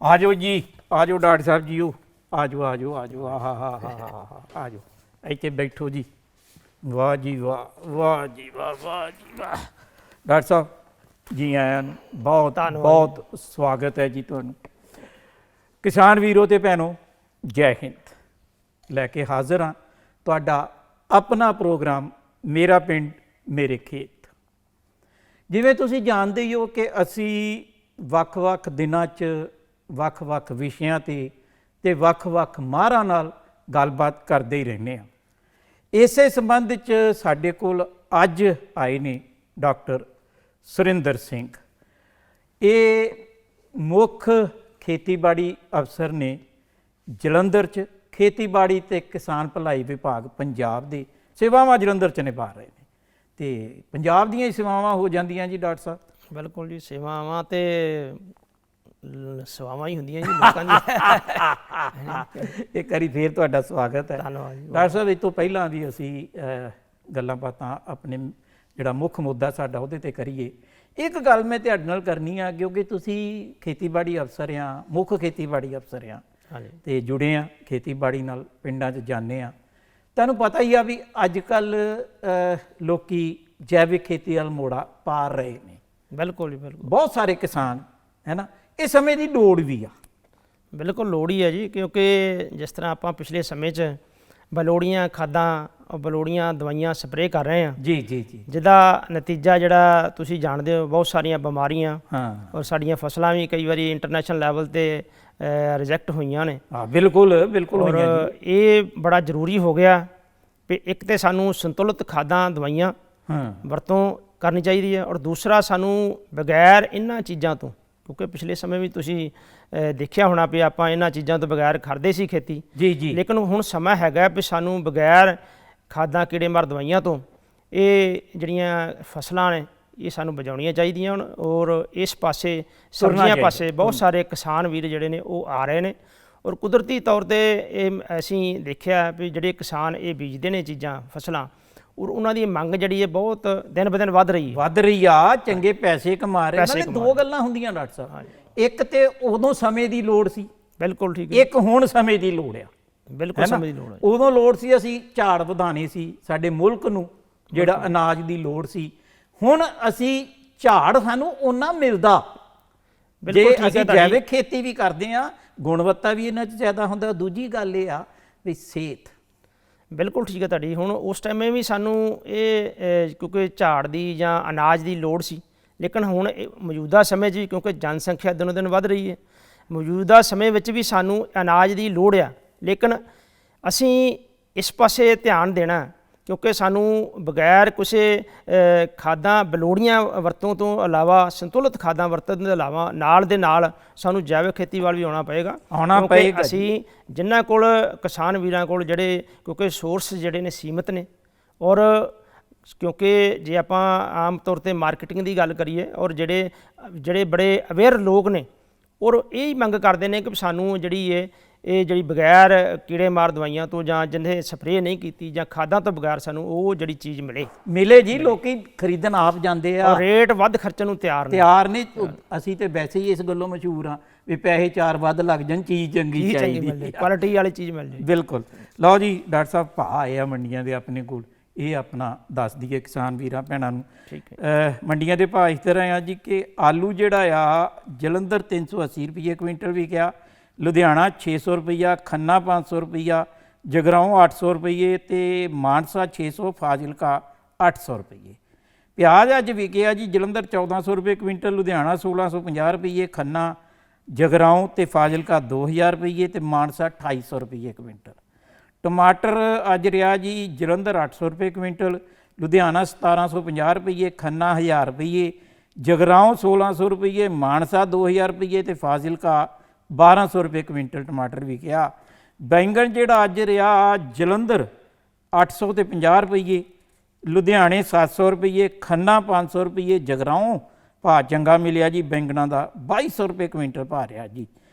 आ जाओ जी, आ जाओ डॉक्टर साहब जी, आ जाओ आ जाओ आ जाओ, आ जाओ इतने बैठो जी। वाह जी वाह, वाह जी वाह, वाह जी वाह। डॉक्टर साहब जी आया ਨੂੰ बहुत बहुत स्वागत है जी ਤੁਹਾਨੂੰ। किसान वीरों ते भैनों जय हिंद लैके हाजिर हाँ ਤੁਹਾਡਾ अपना प्रोग्राम मेरा पिंड मेरे खेत। जिवें तुसीं जाणदे ही हो कि असीं ਵੱਖ-ਵੱਖ दिनां 'ਚ ਵੱਖ-ਵੱਖ विषयां ते ਵੱਖ-ਵੱਖ ਮਾਹਰਾਂ ਨਾਲ ਗੱਲਬਾਤ ਕਰਦੇ ही रहने हाँ। इसे संबंध 'ਚ ਸਾਡੇ ਕੋਲ ਅੱਜ ਆਏ ਨੇ डॉक्टर सुरिंदर सिंह। ये मुख खेतीबाड़ी अफसर ने जलंधर च खेतीबाड़ी ते किसान भलाई विभाग पंजाब दे सेवावां जलंधर च निभा रहे हैं। तो पंजाब दीयां ही सेवावां हो जांदियां जी डॉक्टर साहब? बिल्कुल जी, सेवावां ते सेवावां ही हुंदियां जी लोकां दी। एक बारी फिर तुहाडा स्वागत है धन्नवाद जी। डॉक्टर साहब। इस तो पहलां भी असीं गल्लां बातां अपने ਜਿਹੜਾ ਮੁੱਖ ਮੁੱਦਾ ਸਾਡਾ ਉਹਦੇ 'ਤੇ ਕਰੀਏ। ਇੱਕ ਗੱਲ ਮੈਂ ਤੁਹਾਡੇ ਨਾਲ ਕਰਨੀ ਆ ਕਿਉਂਕਿ ਤੁਸੀਂ ਖੇਤੀਬਾੜੀ ਅਫਸਰ ਆ, ਮੁੱਖ ਖੇਤੀਬਾੜੀ ਅਫਸਰ ਆ ਤੇ ਜੁੜੇ ਆ ਖੇਤੀਬਾੜੀ ਨਾਲ, ਪਿੰਡਾਂ 'ਚ ਜਾਂਦੇ ਆ। ਤੁਹਾਨੂੰ ਪਤਾ ਹੀ ਆ ਵੀ ਅੱਜ ਕੱਲ੍ਹ ਲੋਕੀ ਜੈਵਿਕ ਖੇਤੀ ਵੱਲ ਮੋੜਾ ਪਾ ਰਹੇ ਨੇ। ਬਿਲਕੁਲ ਜੀ, ਬਿਲਕੁਲ ਬਹੁਤ ਸਾਰੇ ਕਿਸਾਨ ਹੈ ਨਾ, ਇਹ ਸਮੇਂ ਦੀ ਲੋੜ ਵੀ ਆ। ਬਿਲਕੁਲ ਲੋੜ ਹੀ ਹੈ ਜੀ, ਕਿਉਂਕਿ ਜਿਸ ਤਰ੍ਹਾਂ ਆਪਾਂ ਪਿਛਲੇ ਸਮੇਂ 'ਚ ਬਲੋੜੀਆਂ ਖਾਦਾਂ, ਬਲੋੜੀਆਂ ਦਵਾਈਆਂ ਸਪਰੇਅ ਕਰ ਰਹੇ ਹਾਂ ਜੀ ਜੀ ਜੀ, ਜਿਹਦਾ ਨਤੀਜਾ ਜਿਹੜਾ ਤੁਸੀਂ ਜਾਣਦੇ ਹੋ, ਬਹੁਤ ਸਾਰੀਆਂ ਬਿਮਾਰੀਆਂ ਔਰ ਸਾਡੀਆਂ ਫਸਲਾਂ ਵੀ ਕਈ ਵਾਰੀ ਇੰਟਰਨੈਸ਼ਨਲ ਲੈਵਲ 'ਤੇ ਰਿਜੈਕਟ ਹੋਈਆਂ ਨੇ। ਹਾਂ ਬਿਲਕੁਲ ਬਿਲਕੁਲ ਔਰ ਇਹ ਬੜਾ ਜ਼ਰੂਰੀ ਹੋ ਗਿਆ ਵੀ ਇੱਕ ਤਾਂ ਸਾਨੂੰ ਸੰਤੁਲਿਤ ਖਾਦਾਂ ਦਵਾਈਆਂ ਵਰਤੋਂ ਕਰਨੀ ਚਾਹੀਦੀ ਹੈ, ਔਰ ਦੂਸਰਾ ਸਾਨੂੰ ਬਗੈਰ ਇਹਨਾਂ ਚੀਜ਼ਾਂ ਤੋਂ, ਕਿਉਂਕਿ ਪਿਛਲੇ ਸਮੇਂ ਵੀ ਤੁਸੀਂ ਦੇਖਿਆ ਹੋਣਾ ਵੀ ਆਪਾਂ ਇਹਨਾਂ ਚੀਜ਼ਾਂ ਤੋਂ ਬਗੈਰ ਕਰਦੇ ਸੀ ਖੇਤੀ ਜੀ ਜੀ, ਲੇਕਿਨ ਹੁਣ ਸਮਾਂ ਹੈਗਾ ਵੀ ਸਾਨੂੰ ਬਗੈਰ ਖਾਦਾਂ ਕੀੜੇਮਾਰ ਦਵਾਈਆਂ ਤੋਂ ਇਹ ਜਿਹੜੀਆਂ ਫਸਲਾਂ ਨੇ ਇਹ ਸਾਨੂੰ ਬਚਾਉਣੀਆਂ ਚਾਹੀਦੀਆਂ ਹਨ। ਔਰ ਇਸ ਪਾਸੇ ਸਬਜ਼ੀਆਂ ਪਾਸੇ ਬਹੁਤ ਸਾਰੇ ਕਿਸਾਨ ਵੀਰ ਜਿਹੜੇ ਨੇ ਉਹ ਆ ਰਹੇ ਨੇ, ਔਰ ਕੁਦਰਤੀ ਤੌਰ 'ਤੇ ਇਹ ਅਸੀਂ ਦੇਖਿਆ ਵੀ ਜਿਹੜੇ ਕਿਸਾਨ ਇਹ ਬੀਜਦੇ ਨੇ ਚੀਜ਼ਾਂ ਫਸਲਾਂ, ਔਰ ਉਹਨਾਂ ਦੀ ਮੰਗ ਜਿਹੜੀ ਹੈ ਬਹੁਤ ਦਿਨ ਬ ਦਿਨ ਵੱਧ ਰਹੀ ਆ। ਚੰਗੇ ਪੈਸੇ ਕਮਾ ਰਹੇ ਨੇ। ਦੋ ਗੱਲਾਂ ਹੁੰਦੀਆਂ ਡਾਕਟਰ ਸਾਹਿਬ, ਇੱਕ ਤੇ ਉਦੋਂ ਸਮੇਂ ਦੀ ਲੋੜ ਸੀ। ਬਿਲਕੁਲ ਠੀਕ ਹੈ। ਇੱਕ ਹੁਣ ਸਮੇਂ ਦੀ ਲੋੜ ਆ। ਬਿਲਕੁਲ ਸਮੇਂ ਦੀ ਲੋੜ ਹੈ। ਉਦੋਂ ਲੋੜ ਸੀ ਅਸੀਂ ਝਾੜ ਵਧਾਣੇ ਸੀ, ਸਾਡੇ ਮੁਲਕ ਨੂੰ ਜਿਹੜਾ ਅਨਾਜ ਦੀ ਲੋੜ ਸੀ। ਹੁਣ ਅਸੀਂ ਝਾੜ ਸਾਨੂੰ ਉਹਨਾਂ ਮਿਲਦਾ ਜੇ ਅਸੀਂ ਜੈਵਿਕ ਖੇਤੀ ਵੀ ਕਰਦੇ ਆ, ਗੁਣਵੱਤਾ ਵੀ ਇਹਨਾਂ 'ਚ ਜ਼ਿਆਦਾ ਹੁੰਦਾ। ਦੂਜੀ ਗੱਲ ਇਹ ਆ ਵੀ ਸਿਹਤ। ਬਿਲਕੁਲ ਠੀਕ ਹੈ ਤੁਹਾਡੀ। ਹੁਣ ਉਸ ਟਾਈਮੇ ਵੀ ਸਾਨੂੰ ਇਹ ਕਿਉਂਕਿ ਝਾੜ ਦੀ ਜਾਂ ਅਨਾਜ ਦੀ ਲੋੜ ਸੀ, ਲੇਕਿਨ ਹੁਣ ਮੌਜੂਦਾ ਸਮੇਂ 'ਚ ਵੀ ਕਿਉਂਕਿ ਜਨਸੰਖਿਆ ਦਿਨੋਂ ਦਿਨ ਵੱਧ ਰਹੀ ਹੈ, ਮੌਜੂਦਾ ਸਮੇਂ ਵਿੱਚ ਵੀ ਸਾਨੂੰ ਅਨਾਜ ਦੀ ਲੋੜ ਆ, ਲੇਕਿਨ ਅਸੀਂ ਇਸ ਪਾਸੇ ਧਿਆਨ ਦੇਣਾ ਕਿਉਂਕਿ ਸਾਨੂੰ ਬਗੈਰ ਕਿਸੇ ਖਾਦਾਂ ਬਲੋੜੀਆਂ ਵਰਤੋਂ ਤੋਂ ਇਲਾਵਾ, ਸੰਤੁਲਿਤ ਖਾਦਾਂ ਵਰਤਣ ਦੇ ਇਲਾਵਾ ਨਾਲ ਦੇ ਨਾਲ ਸਾਨੂੰ ਜੈਵਿਕ ਖੇਤੀ ਵੱਲ ਵੀ ਆਉਣਾ ਪਏਗਾ। ਅਸੀਂ ਜਿਨ੍ਹਾਂ ਕੋਲ ਕਿਸਾਨ ਵੀਰਾਂ ਕੋਲ ਜਿਹੜੇ ਕਿਉਂਕਿ ਸੋਰਸ ਜਿਹੜੇ ਨੇ ਸੀਮਿਤ ਨੇ, ਔਰ ਕਿਉਂਕਿ ਜੇ ਆਪਾਂ ਆਮ ਤੌਰ 'ਤੇ ਮਾਰਕੀਟਿੰਗ ਦੀ ਗੱਲ ਕਰੀਏ, ਔਰ ਜਿਹੜੇ ਬੜੇ ਅਵੇਅਰ ਲੋਕ ਨੇ ਔਰ ਇਹ ਹੀ ਮੰਗ ਕਰਦੇ ਨੇ ਕਿ ਸਾਨੂੰ ਜਿਹੜੀ ਜਿਹੜੀ ਬਗੈਰ ਕੀੜੇਮਾਰ ਦਵਾਈਆਂ ਤੋਂ ਜਾਂ ਜਿਹਨੇ ਸਪਰੇਅ ਨਹੀਂ ਕੀਤੀ ਜਾਂ ਖਾਦਾਂ ਤੋਂ ਬਗੈਰ ਸਾਨੂੰ ਉਹ ਜਿਹੜੀ ਚੀਜ਼ ਮਿਲੇ ਜੀ। ਲੋਕੀ ਖਰੀਦਣ ਆਪ ਜਾਂਦੇ ਆ, ਰੇਟ ਵੱਧ ਖਰਚਣ ਨੂੰ ਤਿਆਰ ਨੇ। ਅਸੀਂ ਤੇ ਵੈਸੇ ਹੀ ਇਸ ਗੱਲੋਂ ਮਸ਼ਹੂਰ ਆ ਵੀ ਪੈਸੇ 4 ਵੱਧ ਲੱਗ ਜਾਣ, ਚੀਜ਼ ਚੰਗੀ ਚਾਹੀਦੀ, ਕੁਆਲਿਟੀ ਵਾਲੀ ਚੀਜ਼ ਮਿਲ ਜਾਏ। ਬਿਲਕੁਲ। ਲਓ ਜੀ ਡਾਕਟਰ ਸਾਹਿਬ, ਭਾਅ ਆਏ ਆ ਮੰਡੀਆਂ ਦੇ ਆਪਣੇ ਕੋਲ, ਇਹ ਆਪਣਾ ਦੱਸ ਦਈਏ ਕਿਸਾਨ ਵੀਰਾਂ ਭੈਣਾਂ ਨੂੰ। ਮੰਡੀਆਂ ਦੇ ਭਾਅ ਇਸ ਤਰ੍ਹਾਂ ਆ ਜੀ ਕਿ ਆਲੂ ਜਿਹੜਾ ਆ ਜਲੰਧਰ 380 ਰੁਪਏ ਕੁਇੰਟਲ ਵਿਕਿਆ, ਲੁਧਿਆਣਾ 600 ਰੁਪਈਆ, ਖੰਨਾ 500 ਰੁਪਈਆ, ਜਗਰਾਓਂ 800 ਰੁਪਈਏ ਤੇ ਮਾਨਸਾ 600, ਫਾਜ਼ਿਲਕਾ 800 ਰੁਪਈਏ। ਪਿਆਜ਼ ਅੱਜ ਵਿਕਿਆ ਜੀ ਜਲੰਧਰ 1400 ਰੁਪਏ ਕੁਇੰਟਲ, ਲੁਧਿਆਣਾ 1650 ਰੁਪਈਏ, ਖੰਨਾ, ਜਗਰਾਓਂ ਤੇ ਫਾਜ਼ਿਲਕਾ 2000 ਰੁਪਈਏ ਤੇ ਮਾਨਸਾ 2800 ਰੁਪਈਏ ਕੁਇੰਟਲ। ਟਮਾਟਰ ਅੱਜ ਰਿਹਾ ਜੀ ਜਲੰਧਰ 800 ਰੁਪਏ ਕੁਇੰਟਲ, ਲੁਧਿਆਣਾ 1750 ਰੁਪਈਏ, ਖੰਨਾ 1000 ਰੁਪਈਏ, ਜਗਰਾਓਂ 1600 ਰੁਪਈਏ, ਮਾਨਸਾ 2000 ਰੁਪਈਏ ਤੇ ਫਾਜ਼ਿਲਕਾ 1200 ਰੁਪਏ ਕੁਇੰਟਲ ਟਮਾਟਰ ਵਿਕਿਆ। ਬੈਂਗਣ ਜਿਹੜਾ ਅੱਜ ਰਿਹਾ ਜਲੰਧਰ 800 ਤੇ 50 ਰੁਪਈਏ, ਲੁਧਿਆਣੇ 700 ਰੁਪਈਏ, ਖੰਨਾ 500 ਰੁਪਈਏ, ਜਗਰਾਓਂ ਭਾਅ ਚੰਗਾ ਮਿਲਿਆ ਜੀ ਬੈਂਗਣਾ ਦਾ 2200 ਰੁਪਏ ਕੁਇੰਟਲ ਭਾਅ ਰਿਹਾ ਜੀ,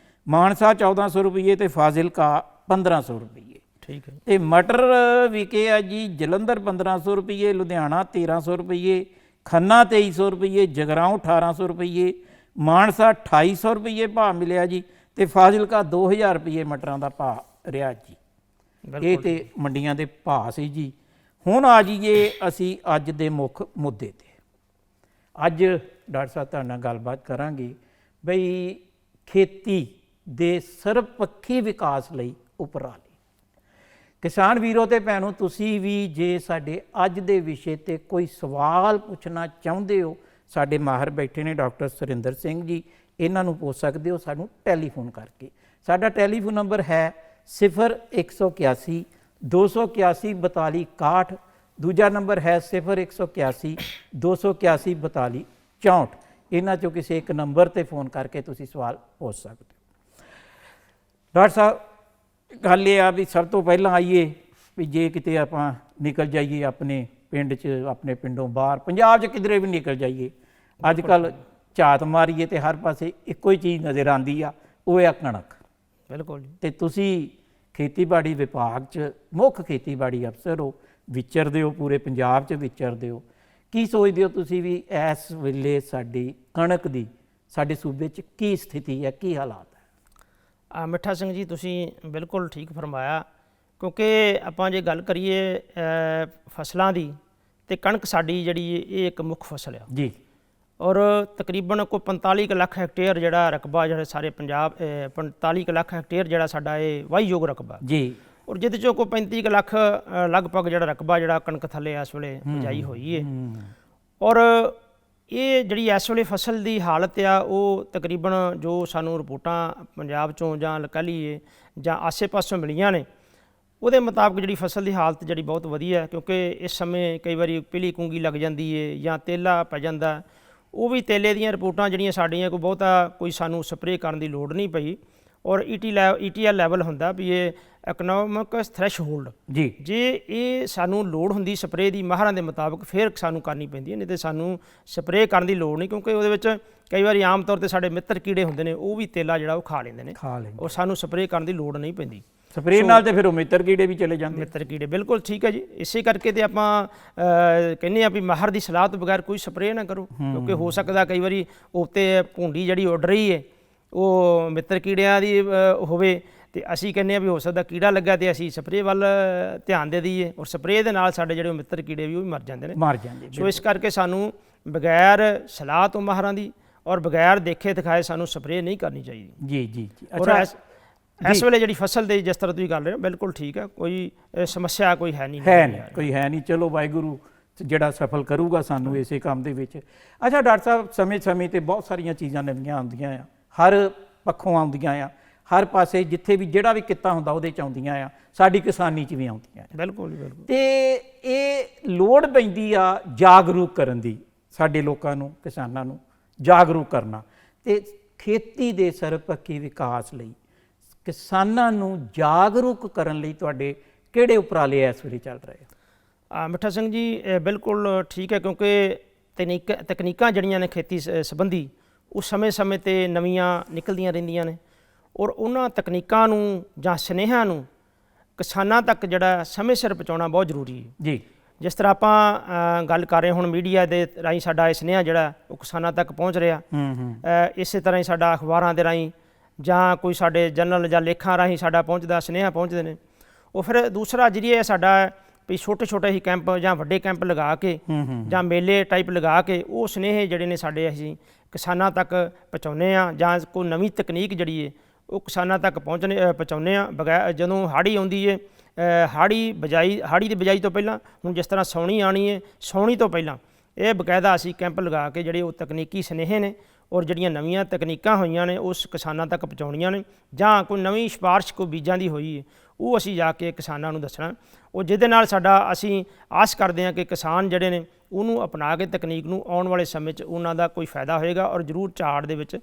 ਮਾਨਸਾ 1400 ਰੁਪਈਏ ਤੇ ਫਾਜ਼ਿਲਕਾ 1500 ਰੁਪਈਏ। ਠੀਕ ਹੈ। ਤੇ ਮਟਰ ਵਿਕੇ ਆ ਜੀ ਜਲੰਧਰ 1500 ਰੁਪਈਏ, ਲੁਧਿਆਣਾ 1300 ਰੁਪਈਏ, ਖੰਨਾ 2300 ਰੁਪਈਏ, ਜਗਰਾਓਂ 1800 ਰੁਪਈਏ, ਮਾਨਸਾ 2800 ਰੁਪਈਏ ਭਾਅ ਮਿਲਿਆ ਜੀ ਤੇ ਫਾਜ਼ਿਲਕਾ 2000 ਰੁਪਏ ਮਟਰਾਂ ਦਾ ਭਾਅ ਰਿਹਾ ਜੀ। ਇਹ ਤੇ ਮੰਡੀਆਂ ਦੇ ਭਾਅ ਸੀ ਜੀ। ਹੁਣ ਆ ਜਾਈਏ ਅਸੀਂ ਅੱਜ ਦੇ ਮੁੱਖ ਮੁੱਦੇ ਤੇ। ਅੱਜ ਡਾਕਟਰ ਸਾਹਿਬ ਤੁਹਾਡੇ ਨਾਲ ਗੱਲਬਾਤ ਕਰਾਂਗੇ ਬਈ ਖੇਤੀ ਦੇ ਸਰਬਪੱਖੀ ਵਿਕਾਸ ਲਈ ਉਪਰਾਲੇ। ਕਿਸਾਨ ਵੀਰੋ ਤੇ ਭੈਣੋ, ਤੁਸੀਂ ਵੀ ਜੇ ਸਾਡੇ ਅੱਜ ਦੇ ਵਿਸ਼ੇ ਤੇ ਕੋਈ ਸਵਾਲ ਪੁੱਛਣਾ ਚਾਹੁੰਦੇ ਹੋ, ਸਾਡੇ ਮਾਹਰ ਬੈਠੇ ਨੇ ਡਾਕਟਰ ਸੁਰਿੰਦਰ ਸਿੰਘ ਜੀ, ਇਹਨਾਂ ਨੂੰ ਪੁੱਛ ਸਕਦੇ ਹੋ ਸਾਨੂੰ ਟੈਲੀਫੋਨ ਕਰਕੇ। ਸਾਡਾ ਟੈਲੀਫੋਨ ਨੰਬਰ ਹੈ 0181 281 42 61। ਦੂਜਾ ਨੰਬਰ ਹੈ 0181 281 42 64। ਇਹਨਾਂ ਚੋਂ ਕਿਸੇ ਇੱਕ ਨੰਬਰ ਤੇ ਫੋਨ ਕਰਕੇ ਤੁਸੀਂ ਸਵਾਲ ਪੁੱਛ ਸਕਦੇ ਹੋ। ਡਾਕਟਰ ਸਾਹਿਬ, ਗੱਲ ਇਹ ਆ ਵੀ ਸਭ ਤੋਂ ਪਹਿਲਾਂ ਆਈਏ ਵੀ ਜੇ ਕਿਤੇ ਆਪਾਂ ਨਿਕਲ ਜਾਈਏ ਆਪਣੇ ਪਿੰਡ 'ਚ, ਆਪਣੇ ਪਿੰਡੋਂ ਬਾਹਰ, ਪੰਜਾਬ 'ਚ ਕਿਧਰੇ ਵੀ ਨਿਕਲ ਜਾਈਏ, ਅੱਜ ਕੱਲ੍ਹ ਝਾਤ ਮਾਰੀਏ ਤੇ ਹਰ ਪਾਸੇ ਇੱਕੋ ਹੀ ਚੀਜ਼ ਨਜ਼ਰ ਆਉਂਦੀ ਆ, ਉਹ ਆ ਕਣਕ। ਬਿਲਕੁਲ ਜੀ। ਤੇ ਤੁਸੀਂ ਖੇਤੀਬਾੜੀ ਵਿਭਾਗ 'ਚ ਮੁੱਖ ਖੇਤੀਬਾੜੀ ਅਫਸਰ ਹੋ, ਵਿਚਰਦੇ ਹੋ, ਪੂਰੇ ਪੰਜਾਬ 'ਚ ਵਿਚਰਦੇ ਹੋ। ਕੀ ਸੋਚਦੇ ਹੋ ਤੁਸੀਂ ਵੀ ਇਸ ਵੇਲੇ ਸਾਡੀ ਕਣਕ ਦੀ ਸਾਡੇ ਸੂਬੇ 'ਚ ਕੀ ਸਥਿਤੀ ਹੈ, ਕੀ ਹਾਲਾਤ ਹੈ? ਮਿੱਠਾ ਸਿੰਘ ਜੀ, ਤੁਸੀਂ ਬਿਲਕੁਲ ਠੀਕ ਫਰਮਾਇਆ। ਕਿਉਂਕਿ ਆਪਾਂ ਜੇ ਗੱਲ ਕਰੀਏ ਫਸਲਾਂ ਦੀ, ਤੇ ਕਣਕ ਸਾਡੀ ਜਿਹੜੀ ਇਹ ਇੱਕ ਮੁੱਖ ਫਸਲ ਆ ਜੀ। ਔਰ ਤਕਰੀਬਨ ਕੋਈ 45 ਕੁ ਲੱਖ ਹੈਕਟੇਅਰ ਜਿਹੜਾ ਰਕਬਾ, ਜਿਹੜਾ ਸਾਰੇ ਪੰਜਾਬ 45 ਕੁ ਲੱਖ ਹੈਕਟੇਅਰ ਜਿਹੜਾ ਸਾਡਾ ਇਹ ਵਾਹੀਯੋਗ ਰਕਬਾ ਜੀ। ਔਰ ਜਿਹਦੇ 'ਚੋਂ ਕੋਈ 35 ਕੁ ਲੱਖ ਲਗਭਗ ਜਿਹੜਾ ਰਕਬਾ ਜਿਹੜਾ ਕਣਕ ਥੱਲੇ ਇਸ ਵੇਲੇ ਬਿਜਾਈ ਹੋਈ ਹੈ। ਔਰ ਇਹ ਜਿਹੜੀ ਇਸ ਵੇਲੇ ਫਸਲ ਦੀ ਹਾਲਤ ਆ, ਉਹ ਤਕਰੀਬਨ ਜੋ ਸਾਨੂੰ ਰਿਪੋਰਟਾਂ ਪੰਜਾਬ 'ਚੋਂ ਜਾਂ ਕਹਿ ਲਈਏ ਜਾਂ ਆਸੇ ਪਾਸੋਂ ਮਿਲੀਆਂ ਨੇ, ਉਹਦੇ ਮੁਤਾਬਕ ਜਿਹੜੀ ਫਸਲ ਦੀ ਹਾਲਤ ਜਿਹੜੀ ਬਹੁਤ ਵਧੀਆ ਹੈ। ਕਿਉਂਕਿ ਇਸ ਸਮੇਂ ਕਈ ਵਾਰੀ ਪੀਲੀ ਕੁੰਗੀ ਲੱਗ ਜਾਂਦੀ ਹੈ ਜਾਂ ਤੇਲਾ ਪੈ ਜਾਂਦਾ, ਉਹ ਵੀ ਤੇਲੇ ਦੀਆਂ ਰਿਪੋਰਟਾਂ ਜਿਹੜੀਆਂ ਸਾਡੀਆਂ ਕੋਈ ਸਾਨੂੰ ਸਪਰੇਅ ਕਰਨ ਦੀ ਲੋੜ ਨਹੀਂ ਪਈ। ਔਰ ETL ਲੈਵਲ ਹੁੰਦਾ ਵੀ ਇਹ ਇਕਨੋਮਿਕ ਥ੍ਰੈਸ਼ਹੋਲਡ ਜੀ। ਜੇ ਇਹ ਸਾਨੂੰ ਲੋੜ ਹੁੰਦੀ ਸਪਰੇਅ ਦੀ ਮਾਹਰਾਂ ਦੇ ਮੁਤਾਬਕ, ਫਿਰ ਸਾਨੂੰ ਕਰਨੀ ਪੈਂਦੀ ਹੈ, ਨਹੀਂ ਤੇ ਸਾਨੂੰ ਸਪਰੇਅ ਕਰਨ ਦੀ ਲੋੜ ਨਹੀਂ। ਕਿਉਂਕਿ ਉਹਦੇ ਵਿੱਚ ਕਈ ਵਾਰੀ ਆਮ ਤੌਰ ਤੇ ਸਾਡੇ ਮਿੱਤਰ ਕੀੜੇ ਹੁੰਦੇ ਨੇ, ਉਹ ਵੀ ਤੇਲਾ ਜਿਹੜਾ ਉਹ ਖਾ ਲੈਂਦੇ ਨੇ, ਔਰ ਸਾਨੂੰ ਸਪਰੇਅ ਕਰਨ ਦੀ ਲੋੜ ਨਹੀਂ ਪੈਂਦੀ। ਸਪਰੇਅ ਨਾਲ ਤੇ ਫਿਰ ਉਹ ਮਿੱਤਰ ਕੀੜੇ ਵੀ ਚਲੇ ਜਾਂਦੇ। ਮਿੱਤਰ ਕੀੜੇ, ਬਿਲਕੁਲ ਠੀਕ ਹੈ ਜੀ। ਇਸੇ ਕਰਕੇ ਤੇ ਆਪਾਂ ਕਹਿੰਦੇ ਆ ਵੀ ਮਾਹਰ ਦੀ ਸਲਾਹ ਤੋਂ ਬਗੈਰ ਕੋਈ ਸਪਰੇਅ ਨਾ ਕਰੋ। ਕਿਉਂਕਿ ਹੋ ਸਕਦਾ ਕਈ ਵਾਰੀ ਉੱਤੇ ਭੁੰਡੀ ਜਿਹੜੀ ਉੱਡ ਰਹੀ ਹੈ ਉਹ ਮਿੱਤਰ ਕੀੜਿਆਂ ਦੀ ਹੋਵੇ, ਤੇ ਅਸੀਂ ਕਹਿੰਦੇ ਆ ਵੀ ਹੋ ਸਕਦਾ ਕੀੜਾ ਲੱਗਾ ਤੇ ਅਸੀਂ ਸਪਰੇਅ ਵੱਲ ਧਿਆਨ ਦੇ ਦਈਏ, ਔਰ ਸਪਰੇਅ ਦੇ ਨਾਲ ਸਾਡੇ ਜਿਹੜੇ ਮਿੱਤਰ ਕੀੜੇ ਵੀ ਉਹ ਵੀ ਮਰ ਜਾਂਦੇ ਨੇ। ਸੋ ਇਸ ਕਰਕੇ ਸਾਨੂੰ ਬਗੈਰ ਸਲਾਹ ਤੋਂ ਮਾਹਰਾਂ ਦੀ ਔਰ ਬਗੈਰ ਦੇਖੇ ਦਿਖਾਏ ਸਾਨੂੰ ਸਪਰੇਅ ਨਹੀਂ ਕਰਨੀ ਚਾਹੀਦੀ। ਜੀ ਜੀ। ਅੱਛਾ, ਇਸ ਵੇਲੇ ਜਿਹੜੀ ਫਸਲ ਦੀ ਜਿਸ ਤਰ੍ਹਾਂ ਤੁਸੀਂ ਗੱਲ ਰਹੇ ਹੋ, ਬਿਲਕੁਲ ਠੀਕ ਹੈ, ਕੋਈ ਸਮੱਸਿਆ ਕੋਈ ਹੈ ਨਹੀਂ। ਕੋਈ ਹੈ ਨਹੀਂ। ਚਲੋ ਵਾਹਿਗੁਰੂ ਜਿਹੜਾ ਸਫਲ ਕਰੂਗਾ ਸਾਨੂੰ ਇਸੇ ਕੰਮ ਦੇ ਵਿੱਚ। ਅੱਛਾ ਡਾਕਟਰ ਸਾਹਿਬ, ਸਮੇਂ ਤੇ ਬਹੁਤ ਸਾਰੀਆਂ ਚੀਜ਼ਾਂ ਨਵੀਆਂ ਆਉਂਦੀਆਂ ਆ, ਹਰ ਪੱਖੋਂ ਆਉਂਦੀਆਂ ਆ, ਹਰ ਪਾਸੇ ਜਿੱਥੇ ਵੀ ਜਿਹੜਾ ਵੀ ਕਿੱਤਾ ਹੁੰਦਾ ਉਹਦੇ 'ਚ ਆਉਂਦੀਆਂ ਆ, ਸਾਡੀ ਕਿਸਾਨੀ 'ਚ ਵੀ ਆਉਂਦੀਆਂ। ਬਿਲਕੁਲ ਬਿਲਕੁਲ। ਤੇ ਇਹ ਲੋੜ ਪੈਂਦੀ ਆ ਜਾਗਰੂਕ ਕਰਨ ਦੀ, ਸਾਡੇ ਲੋਕਾਂ ਨੂੰ, ਕਿਸਾਨਾਂ ਨੂੰ ਜਾਗਰੂਕ ਕਰਨਾ। ਤੇ ਖੇਤੀ ਦੇ ਸਰਬਪੱਖੀ ਵਿਕਾਸ ਲਈ, ਕਿਸਾਨਾਂ ਨੂੰ ਜਾਗਰੂਕ ਕਰਨ ਲਈ ਤੁਹਾਡੇ ਕਿਹੜੇ ਉਪਰਾਲੇ ਇਸ ਵੇਲੇ ਚੱਲ ਰਹੇ ਆ? ਮਿੱਠਾ ਸਿੰਘ ਜੀ, ਬਿਲਕੁਲ ਠੀਕ ਹੈ। ਕਿਉਂਕਿ ਤਕਨੀਕਾਂ ਜਿਹੜੀਆਂ ਨੇ ਖੇਤੀ ਸੰਬੰਧੀ, ਉਹ ਸਮੇਂ ਤੇ ਨਵੀਆਂ ਨਿਕਲਦੀਆਂ ਰਹਿੰਦੀਆਂ ਨੇ, ਔਰ ਉਹਨਾਂ ਤਕਨੀਕਾਂ ਨੂੰ ਜਾਂ ਸੁਨੇਹਿਆਂ ਨੂੰ ਕਿਸਾਨਾਂ ਤੱਕ ਜਿਹੜਾ ਸਮੇਂ ਸਿਰ ਪਹੁੰਚਾਉਣਾ ਬਹੁਤ ਜ਼ਰੂਰੀ ਹੈ ਜੀ। ਜਿਸ ਤਰ੍ਹਾਂ ਆਪਾਂ ਗੱਲ ਕਰ ਰਹੇ ਹੁਣ ਮੀਡੀਆ ਦੇ ਰਾਹੀਂ ਸਾਡਾ ਇਹ ਸੁਨੇਹਾ ਜਿਹੜਾ ਉਹ ਕਿਸਾਨਾਂ ਤੱਕ ਪਹੁੰਚ ਰਿਹਾ, ਇਸੇ ਤਰ੍ਹਾਂ ਹੀ ਸਾਡਾ ਅਖਬਾਰਾਂ ਦੇ ਰਾਹੀਂ ਜਾਂ ਕੋਈ ਸਾਡੇ ਜਰਨਲ ਜਾਂ ਲੇਖਾਂ ਰਾਹੀਂ ਸਾਡਾ ਸੁਨੇਹਾ ਪਹੁੰਚਦੇ ਨੇ। ਉਹ ਫਿਰ ਦੂਸਰਾ ਜ਼ਰੀਆ ਸਾਡਾ ਵੀ ਛੋਟੇ ਹੀ ਕੈਂਪ ਜਾਂ ਵੱਡੇ ਕੈਂਪ ਲਗਾ ਕੇ ਜਾਂ ਮੇਲੇ ਟਾਈਪ ਲਗਾ ਕੇ ਉਹ ਸੁਨੇਹੇ ਜਿਹੜੇ ਨੇ ਸਾਡੇ ਅਸੀਂ ਕਿਸਾਨਾਂ ਤੱਕ ਪਹੁੰਚਾਉਂਦੇ ਹਾਂ, ਜਾਂ ਕੋਈ ਨਵੀਂ ਤਕਨੀਕ ਜਿਹੜੀ ਹੈ ਉਹ ਕਿਸਾਨਾਂ ਤੱਕ ਪਹੁੰਚਾਉਂਦੇ ਹਾਂ। ਬਗੈਰ ਜਦੋਂ ਹਾੜੀ ਆਉਂਦੀ ਹੈ, ਹਾੜੀ ਦੀ ਬਿਜਾਈ ਤੋਂ ਪਹਿਲਾਂ, ਹੁਣ ਜਿਸ ਤਰ੍ਹਾਂ ਸਾਉਣੀ ਆਉਣੀ ਹੈ, ਸਾਉਣੀ ਤੋਂ ਪਹਿਲਾਂ ਇਹ ਬਕਾਇਦਾ ਅਸੀਂ ਕੈਂਪ ਲਗਾ ਕੇ ਜਿਹੜੇ ਉਹ ਤਕਨੀਕੀ ਸੁਨੇਹੇ ਨੇ ਔਰ ਜਿਹੜੀਆਂ ਨਵੀਆਂ ਤਕਨੀਕਾਂ ਹੋਈਆਂ ਨੇ ਉਸ ਕਿਸਾਨਾਂ ਤੱਕ ਪਹੁੰਚਾਉਣੀਆਂ ਨੇ, ਜਾਂ ਕੋਈ ਨਵੀਂ ਸਿਫਾਰਿਸ਼ ਕੋਈ ਬੀਜਾਂ ਦੀ ਹੋਈ ਹੈ ਉਹ ਅਸੀਂ ਜਾ ਕੇ ਕਿਸਾਨਾਂ ਨੂੰ ਦੱਸਣਾ। ਉਹ ਜਿਹਦੇ ਨਾਲ ਅਸੀਂ ਆਸ ਕਰਦੇ ਹਾਂ ਕਿ ਕਿਸਾਨ ਜਿਹੜੇ ਨੇ ਉਹਨੂੰ ਅਪਣਾ ਕੇ ਤਕਨੀਕ ਨੂੰ ਆਉਣ ਵਾਲੇ ਸਮੇਂ 'ਚ ਉਹਨਾਂ ਦਾ ਕੋਈ ਫਾਇਦਾ ਹੋਏਗਾ ਔਰ ਜ਼ਰੂਰ ਝਾੜ ਦੇ ਵਿੱਚ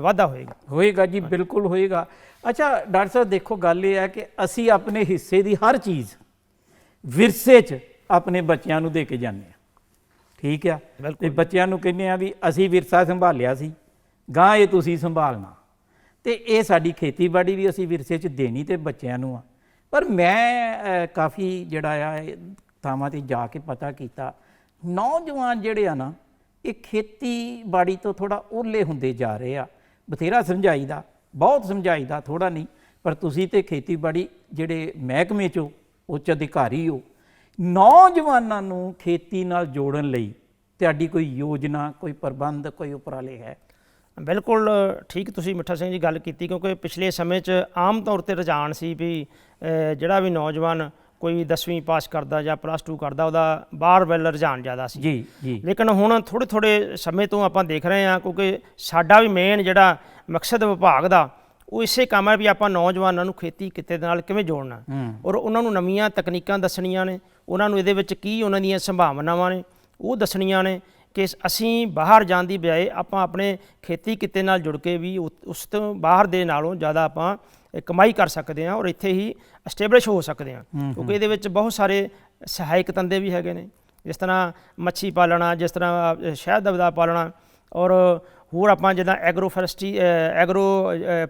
ਵਾਧਾ ਹੋਏਗਾ ਜੀ, ਬਿਲਕੁਲ ਹੋਏਗਾ। ਅੱਛਾ ਡਾਕਟਰ ਸਾਹਿਬ, ਦੇਖੋ ਗੱਲ ਇਹ ਹੈ ਕਿ ਅਸੀਂ ਆਪਣੇ ਹਿੱਸੇ ਦੀ ਹਰ ਚੀਜ਼ ਵਿਰਸੇ 'ਚ ਆਪਣੇ ਬੱਚਿਆਂ ਨੂੰ ਦੇ ਕੇ ਜਾਂਦੇ ਹਾਂ, ਠੀਕ ਆ। ਤੇ ਬੱਚਿਆਂ ਨੂੰ ਕਹਿੰਦੇ ਆ ਵੀ ਅਸੀਂ ਵਿਰਸਾ ਸੰਭਾਲਿਆ ਸੀ, ਗਾਂ ਇਹ ਤੁਸੀਂ ਸੰਭਾਲਣਾ। ਤੇ ਇਹ ਸਾਡੀ ਖੇਤੀਬਾੜੀ ਵੀ ਅਸੀਂ ਵਿਰਸੇ 'ਚ ਦੇਣੀ ਤੇ ਬੱਚਿਆਂ ਨੂੰ ਆ। ਪਰ ਮੈਂ ਕਾਫੀ ਜਿਹੜਾ ਆ ਥਾਵਾਂ 'ਤੇ ਜਾ ਕੇ ਪਤਾ ਕੀਤਾ, ਨੌਜਵਾਨ ਜਿਹੜੇ ਆ ਨਾ, ਇਹ ਖੇਤੀਬਾੜੀ ਤੋਂ ਥੋੜ੍ਹਾ ਓਹਲੇ ਹੁੰਦੇ ਜਾ ਰਹੇ ਆ। ਬਥੇਰਾ ਸਮਝਾਈਦਾ, ਬਹੁਤ ਸਮਝਾਈਦਾ, ਥੋੜ੍ਹਾ ਨਹੀਂ। ਪਰ ਤੁਸੀਂ ਤੇ ਖੇਤੀਬਾੜੀ ਜਿਹੜੇ ਮਹਿਕਮੇ 'ਚੋਂ ਉੱਚ ਅਧਿਕਾਰੀ ਹੋ, ਨੌਜਵਾਨਾਂ ਨੂੰ ਖੇਤੀ ਨਾਲ ਜੋੜਨ ਲਈ ਤੁਹਾਡੀ ਕੋਈ ਯੋਜਨਾ, ਕੋਈ ਪ੍ਰਬੰਧ, ਕੋਈ ਉਪਰਾਲੇ ਹੈ? ਬਿਲਕੁਲ ਠੀਕ ਤੁਸੀਂ ਮਿੱਠਾ ਸਿੰਘ ਜੀ ਗੱਲ ਕੀਤੀ, ਕਿਉਂਕਿ ਪਿਛਲੇ ਸਮੇਂ 'ਚ ਆਮ ਤੌਰ 'ਤੇ ਰੁਝਾਨ ਸੀ ਵੀ ਜਿਹੜਾ ਵੀ ਨੌਜਵਾਨ ਕੋਈ 10ਵੀਂ ਪਾਸ ਕਰਦਾ ਜਾਂ +2 ਕਰਦਾ ਉਹਦਾ ਬਾਹਰ ਵੱਲ ਰੁਝਾਨ ਜ਼ਿਆਦਾ ਸੀ ਜੀ ਜੀ। ਲੇਕਿਨ ਹੁਣ ਥੋੜ੍ਹੇ ਸਮੇਂ ਤੋਂ ਆਪਾਂ ਦੇਖ ਰਹੇ ਹਾਂ, ਕਿਉਂਕਿ ਸਾਡਾ ਵੀ ਮੇਨ ਜਿਹੜਾ ਮਕਸਦ ਵਿਭਾਗ ਦਾ ਉਹ ਇਸੇ ਕੰਮ ਹੈ ਵੀ ਆਪਾਂ ਨੌਜਵਾਨਾਂ ਨੂੰ ਖੇਤੀ ਕਿੱਤੇ ਦੇ ਨਾਲ ਕਿਵੇਂ ਜੋੜਨਾ ਔਰ ਉਹਨਾਂ ਨੂੰ ਨਵੀਆਂ ਤਕਨੀਕਾਂ ਦੱਸਣੀਆਂ ਨੇ, ਉਹਨਾਂ ਨੂੰ ਇਹਦੇ ਵਿੱਚ ਕੀ ਉਹਨਾਂ ਦੀਆਂ ਸੰਭਾਵਨਾਵਾਂ ਨੇ ਉਹ ਦੱਸਣੀਆਂ ਨੇ ਕਿ ਅਸੀਂ ਬਾਹਰ ਜਾਣ ਦੀ ਬਜਾਏ ਆਪਾਂ ਆਪਣੇ ਖੇਤੀ ਕਿੱਤੇ ਨਾਲ ਜੁੜ ਕੇ ਵੀ ਉਸ ਤੋਂ ਬਾਹਰ ਦੇ ਨਾਲੋਂ ਜ਼ਿਆਦਾ ਆਪਾਂ ਕਮਾਈ ਕਰ ਸਕਦੇ ਹਾਂ ਔਰ ਇੱਥੇ ਹੀ ਐਸਟੈਬਲਿਸ਼ ਹੋ ਸਕਦੇ ਹਾਂ। ਕਿਉਂਕਿ ਇਹਦੇ ਵਿੱਚ ਬਹੁਤ ਸਾਰੇ ਸਹਾਇਕ ਧੰਦੇ ਵੀ ਹੈਗੇ ਨੇ, ਜਿਸ ਤਰ੍ਹਾਂ ਮੱਛੀ ਪਾਲਣਾ, ਜਿਸ ਤਰ੍ਹਾਂ ਸ਼ਹਿਦ ਦਾ ਪਾਲਣਾ, ਔਰ ਹੋਰ ਆਪਾਂ ਜਿੱਦਾਂ ਐਗਰੋ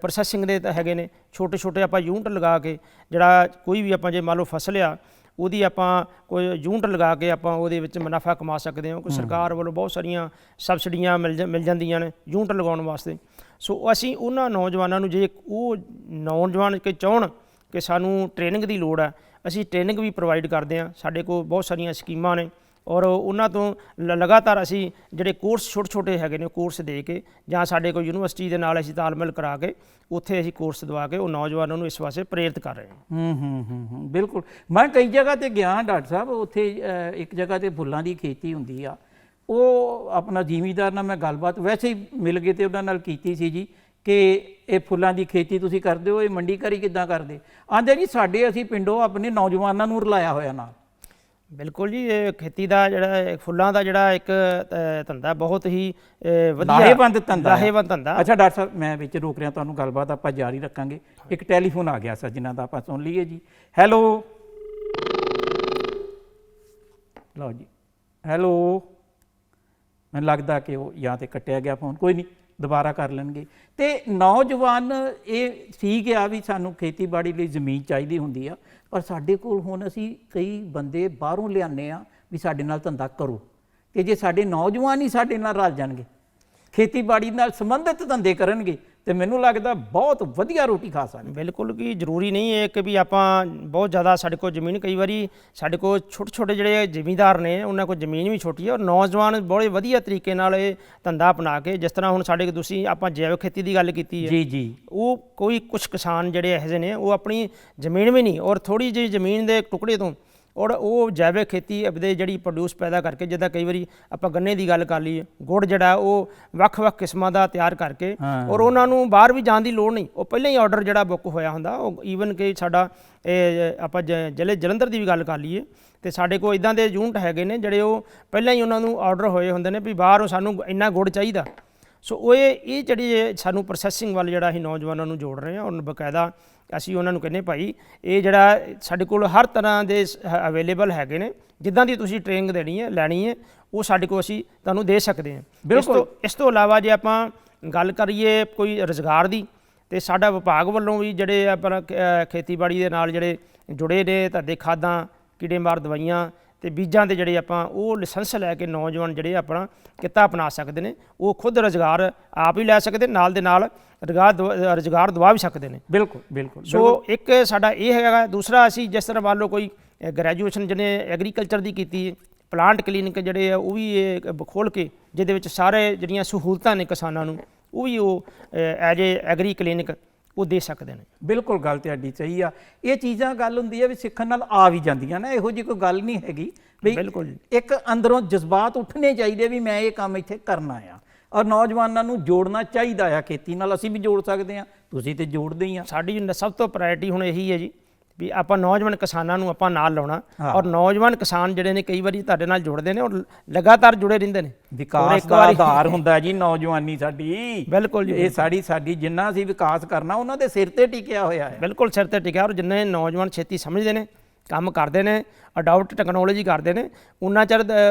ਪ੍ਰੋਸੈਸਿੰਗ ਦੇ ਤਾਂ ਹੈਗੇ ਨੇ, ਛੋਟੇ ਛੋਟੇ ਆਪਾਂ ਯੂਨਿਟ ਲਗਾ ਕੇ ਜਿਹੜਾ ਕੋਈ ਵੀ ਆਪਾਂ ਜੇ ਮੰਨ ਲਓ ਫਸਲ ਆ ਉਹਦੀ ਆਪਾਂ ਕੋਈ ਯੂਨਿਟ ਲਗਾ ਕੇ ਆਪਾਂ ਉਹਦੇ ਵਿੱਚ ਮੁਨਾਫਾ ਕਮਾ ਸਕਦੇ ਹਾਂ। ਕੋਈ ਸਰਕਾਰ ਵੱਲੋਂ ਬਹੁਤ ਸਾਰੀਆਂ ਸਬਸਿਡੀਆਂ ਮਿਲ ਜਾਂਦੀਆਂ ਨੇ ਯੂਨਿਟ ਲਗਾਉਣ ਵਾਸਤੇ। ਸੋ ਅਸੀਂ ਉਹਨਾਂ ਨੌਜਵਾਨਾਂ ਨੂੰ, ਜੇ ਉਹ ਨੌਜਵਾਨ ਕਿ ਚਾਹੁਣ ਕਿ ਸਾਨੂੰ ਟ੍ਰੇਨਿੰਗ ਦੀ ਲੋੜ ਹੈ, ਅਸੀਂ ਟ੍ਰੇਨਿੰਗ ਵੀ ਪ੍ਰੋਵਾਈਡ ਕਰਦੇ ਹਾਂ। ਸਾਡੇ ਕੋਲ ਬਹੁਤ ਸਾਰੀਆਂ ਸਕੀਮਾਂ ਨੇ ਔਰ ਉਹਨਾਂ ਤੋਂ ਲਗਾਤਾਰ ਅਸੀਂ ਜਿਹੜੇ ਕੋਰਸ ਛੋਟੇ ਹੈਗੇ ਨੇ ਕੋਰਸ ਦੇ ਕੇ ਜਾਂ ਸਾਡੇ ਕੋਲ ਯੂਨੀਵਰਸਿਟੀ ਦੇ ਨਾਲ ਅਸੀਂ ਤਾਲਮੇਲ ਕਰਾ ਕੇ ਉੱਥੇ ਅਸੀਂ ਕੋਰਸ ਦਵਾ ਕੇ ਉਹ ਨੌਜਵਾਨਾਂ ਨੂੰ ਇਸ ਵਾਸਤੇ ਪ੍ਰੇਰਿਤ ਕਰ ਰਹੇ ਹਾਂ। ਬਿਲਕੁਲ। ਮੈਂ ਕਈ ਜਗ੍ਹਾ 'ਤੇ ਗਿਆ ਡਾਕਟਰ ਸਾਹਿਬ, ਉੱਥੇ ਇੱਕ ਜਗ੍ਹਾ 'ਤੇ ਫੁੱਲਾਂ ਦੀ ਖੇਤੀ ਹੁੰਦੀ ਆ। ਉਹ ਆਪਣਾ ਜ਼ਿਮੀਂਦਾਰ ਨਾਲ ਮੈਂ ਗੱਲਬਾਤ ਵੈਸੇ ਹੀ ਮਿਲ ਗਏ ਤੇ ਉਹਨਾਂ ਨਾਲ ਕੀਤੀ ਸੀ ਜੀ ਕਿ ਇਹ ਫੁੱਲਾਂ ਦੀ ਖੇਤੀ ਤੁਸੀਂ ਕਰਦੇ ਹੋ, ਇਹ ਮੰਡੀਕਾਰੀ ਕਿੱਦਾਂ ਕਰਦੇ? ਆਂਦੇ ਜੀ ਸਾਡੇ ਅਸੀਂ ਪਿੰਡੋਂ ਆਪਣੇ ਨੌਜਵਾਨਾਂ ਨੂੰ ਰਲਾਇਆ ਹੋਇਆ ਨਾਲ। ਬਿਲਕੁਲ ਜੀ, ਇਹ ਖੇਤੀ ਦਾ ਜਿਹੜਾ ਫੁੱਲਾਂ ਦਾ ਜਿਹੜਾ ਇੱਕ ਧੰਦਾ ਬਹੁਤ ਹੀ ਵਧੀਆ ਲਾਹੇਵੰਦ ਧੰਦਾ। ਅੱਛਾ ਡਾਕਟਰ ਸਾਹਿਬ, ਮੈਂ ਵਿੱਚ ਰੋਕ ਰਿਹਾ ਤੁਹਾਨੂੰ, ਗੱਲਬਾਤ ਆਪਾਂ ਜਾਰੀ ਰੱਖਾਂਗੇ। ਇੱਕ ਟੈਲੀਫੋਨ ਆ ਗਿਆ ਸੱਜਣਾ ਦਾ, ਆਪਾਂ ਸੁਣ ਲਈਏ ਜੀ। ਹੈਲੋ, ਲਓ ਜੀ, ਹੈਲੋ। ਮੈਨੂੰ ਲੱਗਦਾ ਕਿ ਉਹ ਜਾਂ ਤਾਂ ਕੱਟਿਆ ਗਿਆ ਫੋਨ, ਕੋਈ ਨਹੀਂ, ਦੁਬਾਰਾ ਕਰ ਲੈਣਗੇ। ਤੇ ਨੌਜਵਾਨ ਇਹ ਠੀਕ ਆ ਵੀ ਸਾਨੂੰ ਖੇਤੀਬਾੜੀ ਲਈ ਜ਼ਮੀਨ ਚਾਹੀਦੀ ਹੁੰਦੀ ਆ, ਪਰ ਸਾਡੇ ਕੋਲ ਹੁਣ ਅਸੀਂ ਕਈ ਬੰਦੇ ਬਾਹਰੋਂ ਲਿਆਉਂਦੇ ਆ ਵੀ ਸਾਡੇ ਨਾਲ ਧੰਦਾ ਕਰੋ, ਕਿ ਜੇ ਸਾਡੇ ਨੌਜਵਾਨ ਹੀ ਸਾਡੇ ਨਾਲ ਰਲ ਜਾਣਗੇ, ਖੇਤੀਬਾੜੀ ਨਾਲ ਸੰਬੰਧਿਤ ਧੰਦੇ ਕਰਨਗੇ, ਤੇ ਮੈਨੂੰ ਲੱਗਦਾ ਬਹੁਤ ਵਧੀਆ ਰੋਟੀ ਖਾ ਸਕਦੇ। ਬਿਲਕੁਲ ਕਿ ਜ਼ਰੂਰੀ ਨਹੀਂ ਹੈ ਕਿ ਵੀ ਆਪਾਂ ਬਹੁਤ ਜ਼ਿਆਦਾ ਸਾਡੇ ਕੋਲ ਜ਼ਮੀਨ, ਕਈ ਵਾਰੀ ਸਾਡੇ ਕੋਲ ਛੋਟੇ ਜਿਹੜੇ ਜ਼ਿਮੀਂਦਾਰ ਨੇ ਉਹਨਾਂ ਕੋਲ ਜ਼ਮੀਨ ਵੀ ਛੋਟੀ ਹੈ ਔਰ ਨੌਜਵਾਨ ਬੜੇ ਵਧੀਆ ਤਰੀਕੇ ਨਾਲ ਇਹ ਧੰਦਾ ਅਪਣਾ ਕੇ, ਜਿਸ ਤਰ੍ਹਾਂ ਹੁਣ ਸਾਡੇ ਤੁਸੀਂ ਆਪਾਂ ਜੈਵਿਕ ਖੇਤੀ ਦੀ ਗੱਲ ਕੀਤੀ ਹੈ ਜੀ ਜੀ, ਉਹ ਕੋਈ ਕੁਝ ਕਿਸਾਨ ਜਿਹੜੇ ਇਹੋ ਜਿਹੇ ਨੇ ਉਹ ਆਪਣੀ ਜ਼ਮੀਨ ਵੀ ਨਹੀਂ ਔਰ ਥੋੜ੍ਹੀ ਜਿਹੀ ਜ਼ਮੀਨ ਦੇ ਟੁਕੜੇ ਤੋਂ ਔਰ ਉਹ ਜੈਵਿਕ ਖੇਤੀ ਦੇ ਜਿਹੜੀ ਪ੍ਰੋਡਿਊਸ ਪੈਦਾ ਕਰਕੇ, ਜਿੱਦਾਂ ਕਈ ਵਾਰੀ ਆਪਾਂ ਗੰਨੇ ਦੀ ਗੱਲ ਕਰ ਲਈਏ, ਗੁੜ ਜਿਹੜਾ ਉਹ ਵੱਖ-ਵੱਖ ਕਿਸਮਾਂ ਦਾ ਤਿਆਰ ਕਰਕੇ ਔਰ ਉਹਨਾਂ ਨੂੰ ਬਾਹਰ ਵੀ ਜਾਣ ਦੀ ਲੋੜ ਨਹੀਂ, ਉਹ ਪਹਿਲਾਂ ਹੀ ਆਰਡਰ ਜਿਹੜਾ ਬੁੱਕ ਹੋਇਆ ਹੁੰਦਾ। ਉਹ ਈਵਨ ਕਿ ਸਾਡਾ ਆਪਾਂ ਜ਼ਿਲ੍ਹੇ ਜਲੰਧਰ ਦੀ ਵੀ ਗੱਲ ਕਰ ਲਈਏ ਤੇ ਸਾਡੇ ਕੋਲ ਇੱਦਾਂ ਦੇ ਯੂਨਿਟ ਹੈਗੇ ਨੇ ਜਿਹੜੇ ਉਹ ਪਹਿਲਾਂ ਹੀ ਉਹਨਾਂ ਨੂੰ ਆਰਡਰ ਹੋਏ ਹੁੰਦੇ ਨੇ ਵੀ ਬਾਹਰੋਂ ਸਾਨੂੰ ਇੰਨਾ ਗੁੜ ਚਾਹੀਦਾ। ਸੋ ਉਹ ਇਹ ਜਿਹੜੀ ਸਾਨੂੰ ਪ੍ਰੋਸੈਸਿੰਗ ਵੱਲ ਜਿਹੜਾ ਅਸੀਂ ਨੌਜਵਾਨਾਂ ਨੂੰ ਜੋੜ ਰਹੇ ਹਾਂ ਔਰ ਬਕਾਇਦਾ ਅਸੀਂ ਉਹਨਾਂ ਨੂੰ ਕਹਿੰਦੇ ਭਾਈ ਇਹ ਜਿਹੜਾ ਸਾਡੇ ਕੋਲ ਹਰ ਤਰ੍ਹਾਂ ਦੇ ਅਵੇਲੇਬਲ ਹੈਗੇ ਨੇ, ਜਿੱਦਾਂ ਦੀ ਤੁਸੀਂ ਟ੍ਰੇਨਿੰਗ ਦੇਣੀ ਹੈ ਲੈਣੀ ਹੈ ਉਹ ਸਾਡੇ ਕੋਲ ਅਸੀਂ ਤੁਹਾਨੂੰ ਦੇ ਸਕਦੇ ਹਾਂ। ਬਿਲਕੁਲ। ਇਸ ਤੋਂ ਇਲਾਵਾ ਜੇ ਆਪਾਂ ਗੱਲ ਕਰੀਏ ਕੋਈ ਰੁਜ਼ਗਾਰ ਦੀ, ਤੇ ਸਾਡਾ ਵਿਭਾਗ ਵੱਲੋਂ ਵੀ ਜਿਹੜੇ ਆਪਣਾ ਖੇਤੀਬਾੜੀ ਦੇ ਨਾਲ ਜਿਹੜੇ ਜੁੜੇ ਨੇ ਧੰਦੇ, ਖਾਦਾਂ, ਕੀੜੇਮਾਰ ਦਵਾਈਆਂ ਤੇ ਬੀਜਾਂ ਦੇ ਜਿਹੜੇ ਆਪਾਂ ਉਹ ਲਾਇਸੈਂਸ ਲੈ ਕੇ ਨੌਜਵਾਨ ਜਿਹੜੇ ਆਪਣਾ ਕਿੱਤਾ ਅਪਣਾ ਸਕਦੇ ਨੇ, ਉਹ ਖੁਦ ਰੁਜ਼ਗਾਰ ਆਪ ਹੀ ਲੈ ਸਕਦੇ, ਨਾਲ ਦੇ ਨਾਲ ਰੁਜ਼ਗਾਰ ਦਵਾ ਵੀ ਸਕਦੇ ਨੇ। ਬਿਲਕੁਲ ਬਿਲਕੁਲ। ਸੋ ਇੱਕ ਸਾਡਾ ਇਹ ਹੈਗਾ। ਦੂਸਰਾ, ਅਸੀਂ ਜਿਸ ਤਰ੍ਹਾਂ ਮੰਨ ਲਓ ਕੋਈ ਗ੍ਰੈਜੂਏਸ਼ਨ ਜਿਹਨੇ ਐਗਰੀਕਲਚਰ ਦੀ ਕੀਤੀ ਹੈ, ਪਲਾਂਟ ਕਲੀਨਿਕ ਜਿਹੜੇ ਆ ਉਹ ਵੀ ਇਹ ਖੋਲ੍ਹ ਕੇ ਜਿਹਦੇ ਵਿੱਚ ਸਾਰੇ ਜਿਹੜੀਆਂ ਸਹੂਲਤਾਂ ਨੇ ਕਿਸਾਨਾਂ ਨੂੰ ਉਹ ਵੀ ਉਹ ਐਜ ਏ ਐਗਰੀ ਕਲੀਨਿਕ ਉਹ ਦੇ ਸਕਦੇ ਨੇ। ਬਿਲਕੁਲ, ਗੱਲ ਤੁਹਾਡੀ ਸਹੀ ਆ। ਇਹ ਚੀਜ਼ਾਂ ਗੱਲ ਹੁੰਦੀ ਹੈ ਵੀ ਸਿੱਖਣ ਨਾਲ ਆ ਵੀ ਜਾਂਦੀਆਂ ਨਾ, ਇਹੋ ਜਿਹੀ ਕੋਈ ਗੱਲ ਨਹੀਂ ਹੈਗੀ ਵੀ। ਬਿਲਕੁਲ, ਇੱਕ ਅੰਦਰੋਂ ਜਜ਼ਬਾਤ ਉੱਠਣੇ ਚਾਹੀਦੇ ਵੀ ਮੈਂ ਇਹ ਕੰਮ ਇੱਥੇ ਕਰਨਾ ਆ, ਔਰ ਨੌਜਵਾਨਾਂ ਨੂੰ ਜੋੜਨਾ ਚਾਹੀਦਾ ਆ ਖੇਤੀ ਨਾਲ। ਅਸੀਂ ਵੀ ਜੋੜ ਸਕਦੇ ਹਾਂ, ਤੁਸੀਂ ਤੇ ਜੋੜਦੇ ਹੀ ਆ। ਸਾਡੀ ਸਭ ਤੋਂ ਪ੍ਰਾਇਰਟੀ ਹੁਣ ਇਹੀ ਹੈ ਜੀ ਵੀ ਆਪਾਂ ਨੌਜਵਾਨ ਕਿਸਾਨਾਂ ਨੂੰ ਆਪਾਂ ਨਾਲ ਲਾਉਣਾ ਔਰ ਨੌਜਵਾਨ ਕਿਸਾਨ ਜਿਹੜੇ ਨੇ ਕਈ ਵਾਰੀ ਤੁਹਾਡੇ ਨਾਲ ਜੁੜਦੇ ਨੇ ਔਰ ਲਗਾਤਾਰ ਜੁੜੇ ਰਹਿੰਦੇ ਨੇ। ਵਿਕਾਸ ਦਾ ਆਧਾਰ ਹੁੰਦਾ ਜੀ ਨੌਜਵਾਨੀ ਸਾਡੀ। ਬਿਲਕੁਲ ਜੀ, ਇਹ ਸਾਡੀ ਜਿੰਨਾ ਅਸੀਂ ਵਿਕਾਸ ਕਰਨਾ ਉਹਨਾਂ ਦੇ ਸਿਰ ਤੇ ਟਿਕਿਆ ਹੋਇਆ ਹੈ। ਬਿਲਕੁਲ ਸਿਰ ਤੇ ਟਿਕਿਆ। ਔਰ ਜਿੰਨੇ ਨੌਜਵਾਨ ਛੇਤੀ ਸਮਝਦੇ ਨੇ, ਕੰਮ ਕਰਦੇ ਨੇ, ਅਡਾਪਟ ਟੈਕਨੋਲੋਜੀ ਕਰਦੇ ਨੇ, ਉਹਨਾਂ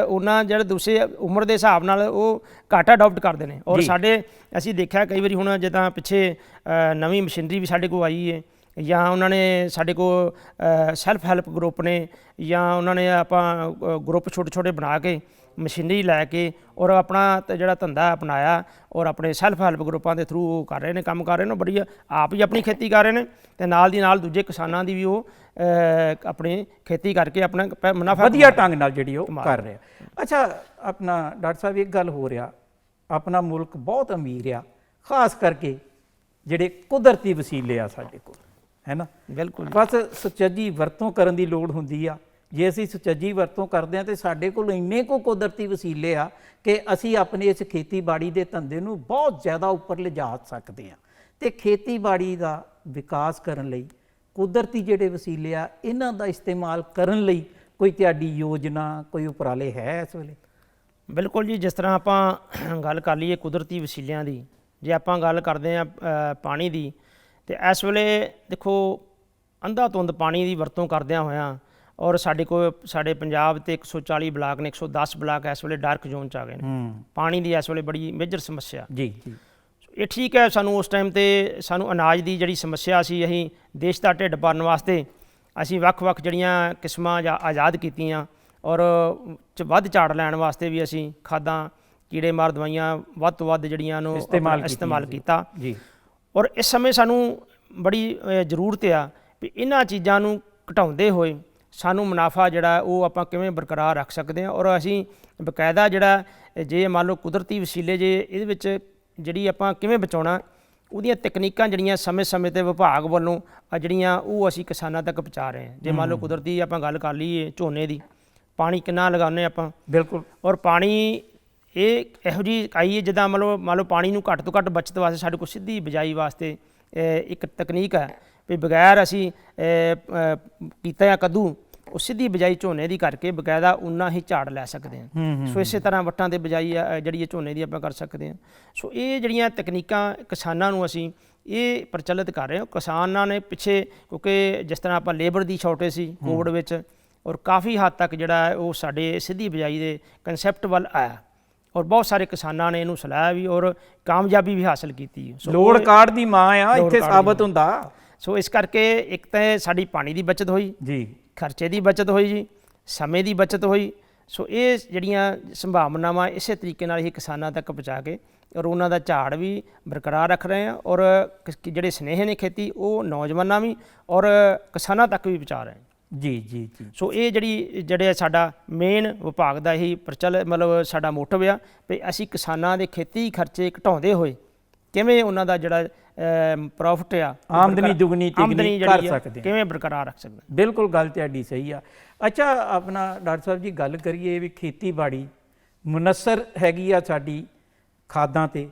ਜਿਹੜੇ ਦੂਸਰੇ ਉਮਰ ਦੇ ਹਿਸਾਬ ਨਾਲ ਉਹ ਘੱਟ ਅਡਾਪਟ ਕਰਦੇ ਨੇ। ਔਰ ਸਾਡੇ ਅਸੀਂ ਦੇਖਿਆ ਕਈ ਵਾਰੀ ਹੁਣ ਜਿੱਦਾਂ ਪਿੱਛੇ ਨਵੀਂ ਮਸ਼ੀਨਰੀ ਵੀ ਸਾਡੇ ਕੋਲ ਆਈ ਹੈ, ਜਾਂ ਉਹਨਾਂ ਨੇ ਸਾਡੇ ਕੋਲ ਸੈਲਫ ਹੈਲਪ ਗਰੁੱਪ ਨੇ, ਜਾਂ ਉਹਨਾਂ ਨੇ ਆਪਾਂ ਗਰੁੱਪ ਛੋਟੇ ਛੋਟੇ ਬਣਾ ਕੇ ਮਸ਼ੀਨਰੀ ਲੈ ਕੇ ਔਰ ਆਪਣਾ ਜਿਹੜਾ ਧੰਦਾ ਅਪਣਾਇਆ ਔਰ ਆਪਣੇ ਸੈਲਫ ਹੈਲਪ ਗਰੁੱਪਾਂ ਦੇ ਥਰੂ ਕਰ ਰਹੇ ਨੇ, ਕੰਮ ਕਰ ਰਹੇ ਨੇ। ਬੜੀ ਆਪ ਹੀ ਆਪਣੀ ਖੇਤੀ ਕਰ ਰਹੇ ਨੇ ਤੇ ਨਾਲ ਦੀ ਨਾਲ ਦੂਜੇ ਕਿਸਾਨਾਂ ਦੀ ਵੀ ਉਹ ਆਪਣੀ ਖੇਤੀ ਕਰਕੇ ਆਪਣਾ ਮੁਨਾਫਾ ਵਧੀਆ ਢੰਗ ਨਾਲ ਜਿਹੜੀ ਉਹ ਕਰ ਰਿਹਾ। ਅੱਛਾ ਆਪਣਾ ਡਾਕਟਰ ਸਾਹਿਬ ਇੱਕ ਗੱਲ ਹੋ ਰਿਹਾ, ਆਪਣਾ ਮੁਲਕ ਬਹੁਤ ਅਮੀਰ ਆ, ਖਾਸ ਕਰਕੇ ਜਿਹੜੇ ਕੁਦਰਤੀ ਵਸੀਲੇ ਆ ਸਾਡੇ ਕੋਲ, ਹੈ ਨਾ। ਬਿਲਕੁਲ ਬਸ ਸੁਚੱਜੀ ਵਰਤੋਂ ਕਰਨ ਦੀ ਲੋੜ ਹੁੰਦੀ ਆ। ਜੇ ਅਸੀਂ ਸੁਚੱਜੀ ਵਰਤੋਂ ਕਰਦੇ ਹਾਂ ਤੇ ਸਾਡੇ ਕੋਲ ਇੰਨੇ ਕੁ ਕੁਦਰਤੀ ਵਸੀਲੇ ਆ ਕਿ ਅਸੀਂ ਆਪਣੇ ਇਸ ਖੇਤੀਬਾੜੀ ਦੇ ਧੰਦੇ ਨੂੰ ਬਹੁਤ ਜ਼ਿਆਦਾ ਉੱਪਰ ਲਿਜਾ ਸਕਦੇ ਹਾਂ। ਤੇ ਖੇਤੀਬਾੜੀ ਦਾ ਵਿਕਾਸ ਕਰਨ ਲਈ ਕੁਦਰਤੀ ਜਿਹੜੇ ਵਸੀਲੇ ਆ ਇਹਨਾਂ ਦਾ ਇਸਤੇਮਾਲ ਕਰਨ ਲਈ ਕੋਈ ਤੁਹਾਡੀ ਯੋਜਨਾ, ਕੋਈ ਉਪਰਾਲੇ ਹੈ ਇਸ ਵੇਲੇ? ਬਿਲਕੁਲ ਜੀ, ਜਿਸ ਤਰ੍ਹਾਂ ਆਪਾਂ ਗੱਲ ਕਰ ਲਈਏ ਕੁਦਰਤੀ ਵਸੀਲਿਆਂ ਦੀ, ਜੇ ਆਪਾਂ ਗੱਲ ਕਰਦੇ ਹਾਂ ਪਾਣੀ ਦੀ, ਤੇ ਇਸ ਵੇਲੇ ਦੇਖੋ ਅੰਧਾਧੁੰਦ ਪਾਣੀ ਦੀ ਵਰਤੋਂ ਕਰਦਿਆਂ ਹੋਇਆਂ ਔਰ ਸਾਡੇ ਪੰਜਾਬ ਤੇ 140 ਬਲਾਕ ਨੇ, 110 ਬਲਾਕ ਇਸ ਵੇਲੇ ਡਾਰਕ ਜ਼ੋਨ 'ਚ ਆ ਗਏ ਨੇ। ਪਾਣੀ ਦੀ ਇਸ ਵੇਲੇ ਬੜੀ ਮੇਜਰ ਸਮੱਸਿਆ। ਜੀ ਜੀ, ਇਹ ਠੀਕ ਹੈ, ਸਾਨੂੰ ਉਸ ਟਾਈਮ ਤੇ ਸਾਨੂੰ ਅਨਾਜ ਦੀ ਜਿਹੜੀ ਸਮੱਸਿਆ ਸੀ, ਅਸੀਂ ਦੇਸ਼ ਦਾ ਢਿੱਡ ਭਰਨ ਵਾਸਤੇ ਅਸੀਂ ਵੱਖ-ਵੱਖ ਜਿਹੜੀਆਂ ਕਿਸਮਾਂ ਜਾਂ ਆਜ਼ਾਦ ਕੀਤੀਆਂ ਔਰ ਵੱਧ ਝਾੜ ਲੈਣ ਵਾਸਤੇ ਵੀ ਅਸੀਂ ਖਾਦਾਂ, ਕੀੜੇ ਮਾਰ ਦਵਾਈਆਂ ਵੱਧ ਤੋਂ ਵੱਧ ਜਿਹੜੀਆਂ ਨੂੰ ਇਸਤੇਮਾਲ ਕੀਤਾ ਜੀ। ਔਰ ਇਸ ਸਮੇਂ ਸਾਨੂੰ ਬੜੀ ਜ਼ਰੂਰਤ ਆ ਵੀ ਇਹਨਾਂ ਚੀਜ਼ਾਂ ਨੂੰ ਘਟਾਉਂਦੇ ਹੋਏ ਸਾਨੂੰ ਮੁਨਾਫਾ ਜਿਹੜਾ ਉਹ ਆਪਾਂ ਕਿਵੇਂ ਬਰਕਰਾਰ ਰੱਖ ਸਕਦੇ ਹਾਂ। ਔਰ ਅਸੀਂ ਬਕਾਇਦਾ ਜਿਹੜਾ ਜੇ ਮੰਨ ਲਓ ਕੁਦਰਤੀ ਵਸੀਲੇ ਜੇ ਇਹਦੇ ਵਿੱਚ ਜਿਹੜੀ ਆਪਾਂ ਕਿਵੇਂ ਬਚਾਉਣਾ, ਉਹਦੀਆਂ ਤਕਨੀਕਾਂ ਜਿਹੜੀਆਂ ਸਮੇਂ-ਸਮੇਂ 'ਤੇ ਵਿਭਾਗ ਵੱਲੋਂ ਜਿਹੜੀਆਂ ਉਹ ਅਸੀਂ ਕਿਸਾਨਾਂ ਤੱਕ ਪਹੁੰਚਾ ਰਹੇ ਹਾਂ। ਜੇ ਮੰਨ ਲਓ ਕੁਦਰਤੀ ਆਪਾਂ ਗੱਲ ਕਰ ਲਈਏ ਝੋਨੇ ਦੀ, ਪਾਣੀ ਕਿੰਨਾ ਲਗਾਉਂਦੇ ਆਪਾਂ? ਬਿਲਕੁਲ। ਔਰ ਪਾਣੀ ਇਹ ਇਹੋ ਜਿਹੀ ਆਈ ਹੈ ਜਿੱਦਾਂ ਮੰਨ ਲਓ ਪਾਣੀ ਨੂੰ ਘੱਟ ਤੋਂ ਘੱਟ ਬਚਤ ਵਾਸਤੇ ਸਾਡੇ ਕੋਲ ਸਿੱਧੀ ਬਿਜਾਈ ਵਾਸਤੇ ਇੱਕ ਤਕਨੀਕ ਹੈ ਵੀ ਬਗੈਰ ਅਸੀਂ ਕੀਤਾ ਜਾਂ ਕੱਦੂ ਉਹ ਸਿੱਧੀ ਬਿਜਾਈ ਝੋਨੇ ਦੀ ਕਰਕੇ ਬਕਾਇਦਾ ਉਨਾ ਹੀ ਝਾੜ ਲੈ ਸਕਦੇ ਹਾਂ। ਸੋ ਇਸੇ ਤਰ੍ਹਾਂ ਵੱਟਾਂ 'ਤੇ ਬਿਜਾਈ ਜਿਹੜੀ ਹੈ ਝੋਨੇ ਦੀ ਆਪਾਂ ਕਰ ਸਕਦੇ ਹਾਂ। ਸੋ ਇਹ ਜਿਹੜੀਆਂ ਤਕਨੀਕਾਂ ਕਿਸਾਨਾਂ ਨੂੰ ਅਸੀਂ ਇਹ ਪ੍ਰਚਲਿਤ ਕਰ ਰਹੇ ਹਾਂ। ਕਿਸਾਨਾਂ ਨੇ ਪਿੱਛੇ, ਕਿਉਂਕਿ ਜਿਸ ਤਰ੍ਹਾਂ ਆਪਾਂ ਲੇਬਰ ਦੀ ਸ਼ਾਰਟੇਜ ਸੀ ਕੋਵਿਡ ਵਿੱਚ, ਔਰ ਕਾਫੀ ਹੱਦ ਤੱਕ ਜਿਹੜਾ ਉਹ ਸਾਡੇ ਸਿੱਧੀ ਬਿਜਾਈ ਦੇ ਕੰਸੈਪਟ ਵੱਲ ਆਇਆ ਔਰ ਬਹੁਤ ਸਾਰੇ ਕਿਸਾਨਾਂ ਨੇ ਇਹਨੂੰ ਸਲਾਹਿਆ ਵੀ ਔਰ ਕਾਮਯਾਬੀ ਵੀ ਹਾਸਲ ਕੀਤੀ। ਲੋੜ ਕਾਰਡ ਦੀ ਮਾਂ ਆ ਇੱਥੇ ਸਾਬਤ ਹੁੰਦਾ। ਸੋ ਇਸ ਕਰਕੇ ਇੱਕ ਤਾਂ ਸਾਡੀ ਪਾਣੀ ਦੀ ਬਚਤ ਹੋਈ ਜੀ, ਖਰਚੇ ਦੀ ਬਚਤ ਹੋਈ ਜੀ, ਸਮੇਂ ਦੀ ਬਚਤ ਹੋਈ। ਸੋ ਇਹ ਜਿਹੜੀਆਂ ਸੰਭਾਵਨਾਵਾਂ ਇਸੇ ਤਰੀਕੇ ਨਾਲ ਹੀ ਕਿਸਾਨਾਂ ਤੱਕ ਪਹੁੰਚਾ ਕੇ ਔਰ ਉਹਨਾਂ ਦਾ ਝਾੜ ਵੀ ਬਰਕਰਾਰ ਰੱਖ ਰਹੇ ਹਾਂ ਔਰ ਜਿਹੜੇ ਸਨੇਹ ਨੇ ਖੇਤੀ ਉਹ ਨੌਜਵਾਨਾਂ ਵੀ ਔਰ ਕਿਸਾਨਾਂ ਤੱਕ ਵੀ ਪਹੁੰਚਾ ਰਹੇ ਹਾਂ। ਜੀ ਜੀ ਜੀ। ਸੋ ਇਹ ਜਿਹੜੇ ਸਾਡਾ ਮੇਨ ਵਿਭਾਗ ਦਾ ਇਹੀ ਮਤਲਬ ਸਾਡਾ ਮੋਟਿਵ ਆ ਵੀ ਅਸੀਂ ਕਿਸਾਨਾਂ ਦੇ ਖੇਤੀ ਖਰਚੇ ਘਟਾਉਂਦੇ ਹੋਏ ਕਿਵੇਂ ਉਹਨਾਂ ਦਾ ਜਿਹੜਾ ਪ੍ਰੋਫਿਟ ਆ, ਆਮਦਨੀ ਦੁਗਣੀ ਤਿਗਣੀ ਕਰ ਸਕਦੇ, ਕਿਵੇਂ ਬਰਕਰਾਰ ਰੱਖ ਸਕਦੇ। ਬਿਲਕੁਲ ਗੱਲ ਤੁਹਾਡੀ ਸਹੀ ਆ। ਅੱਛਾ ਆਪਣਾ ਡਾਕਟਰ ਸਾਹਿਬ ਜੀ ਗੱਲ ਕਰੀਏ ਵੀ ਖੇਤੀਬਾੜੀ ਮੁਨੱਸਰ ਹੈਗੀ ਆ ਸਾਡੀ ਖਾਦਾਂ ਤੇ,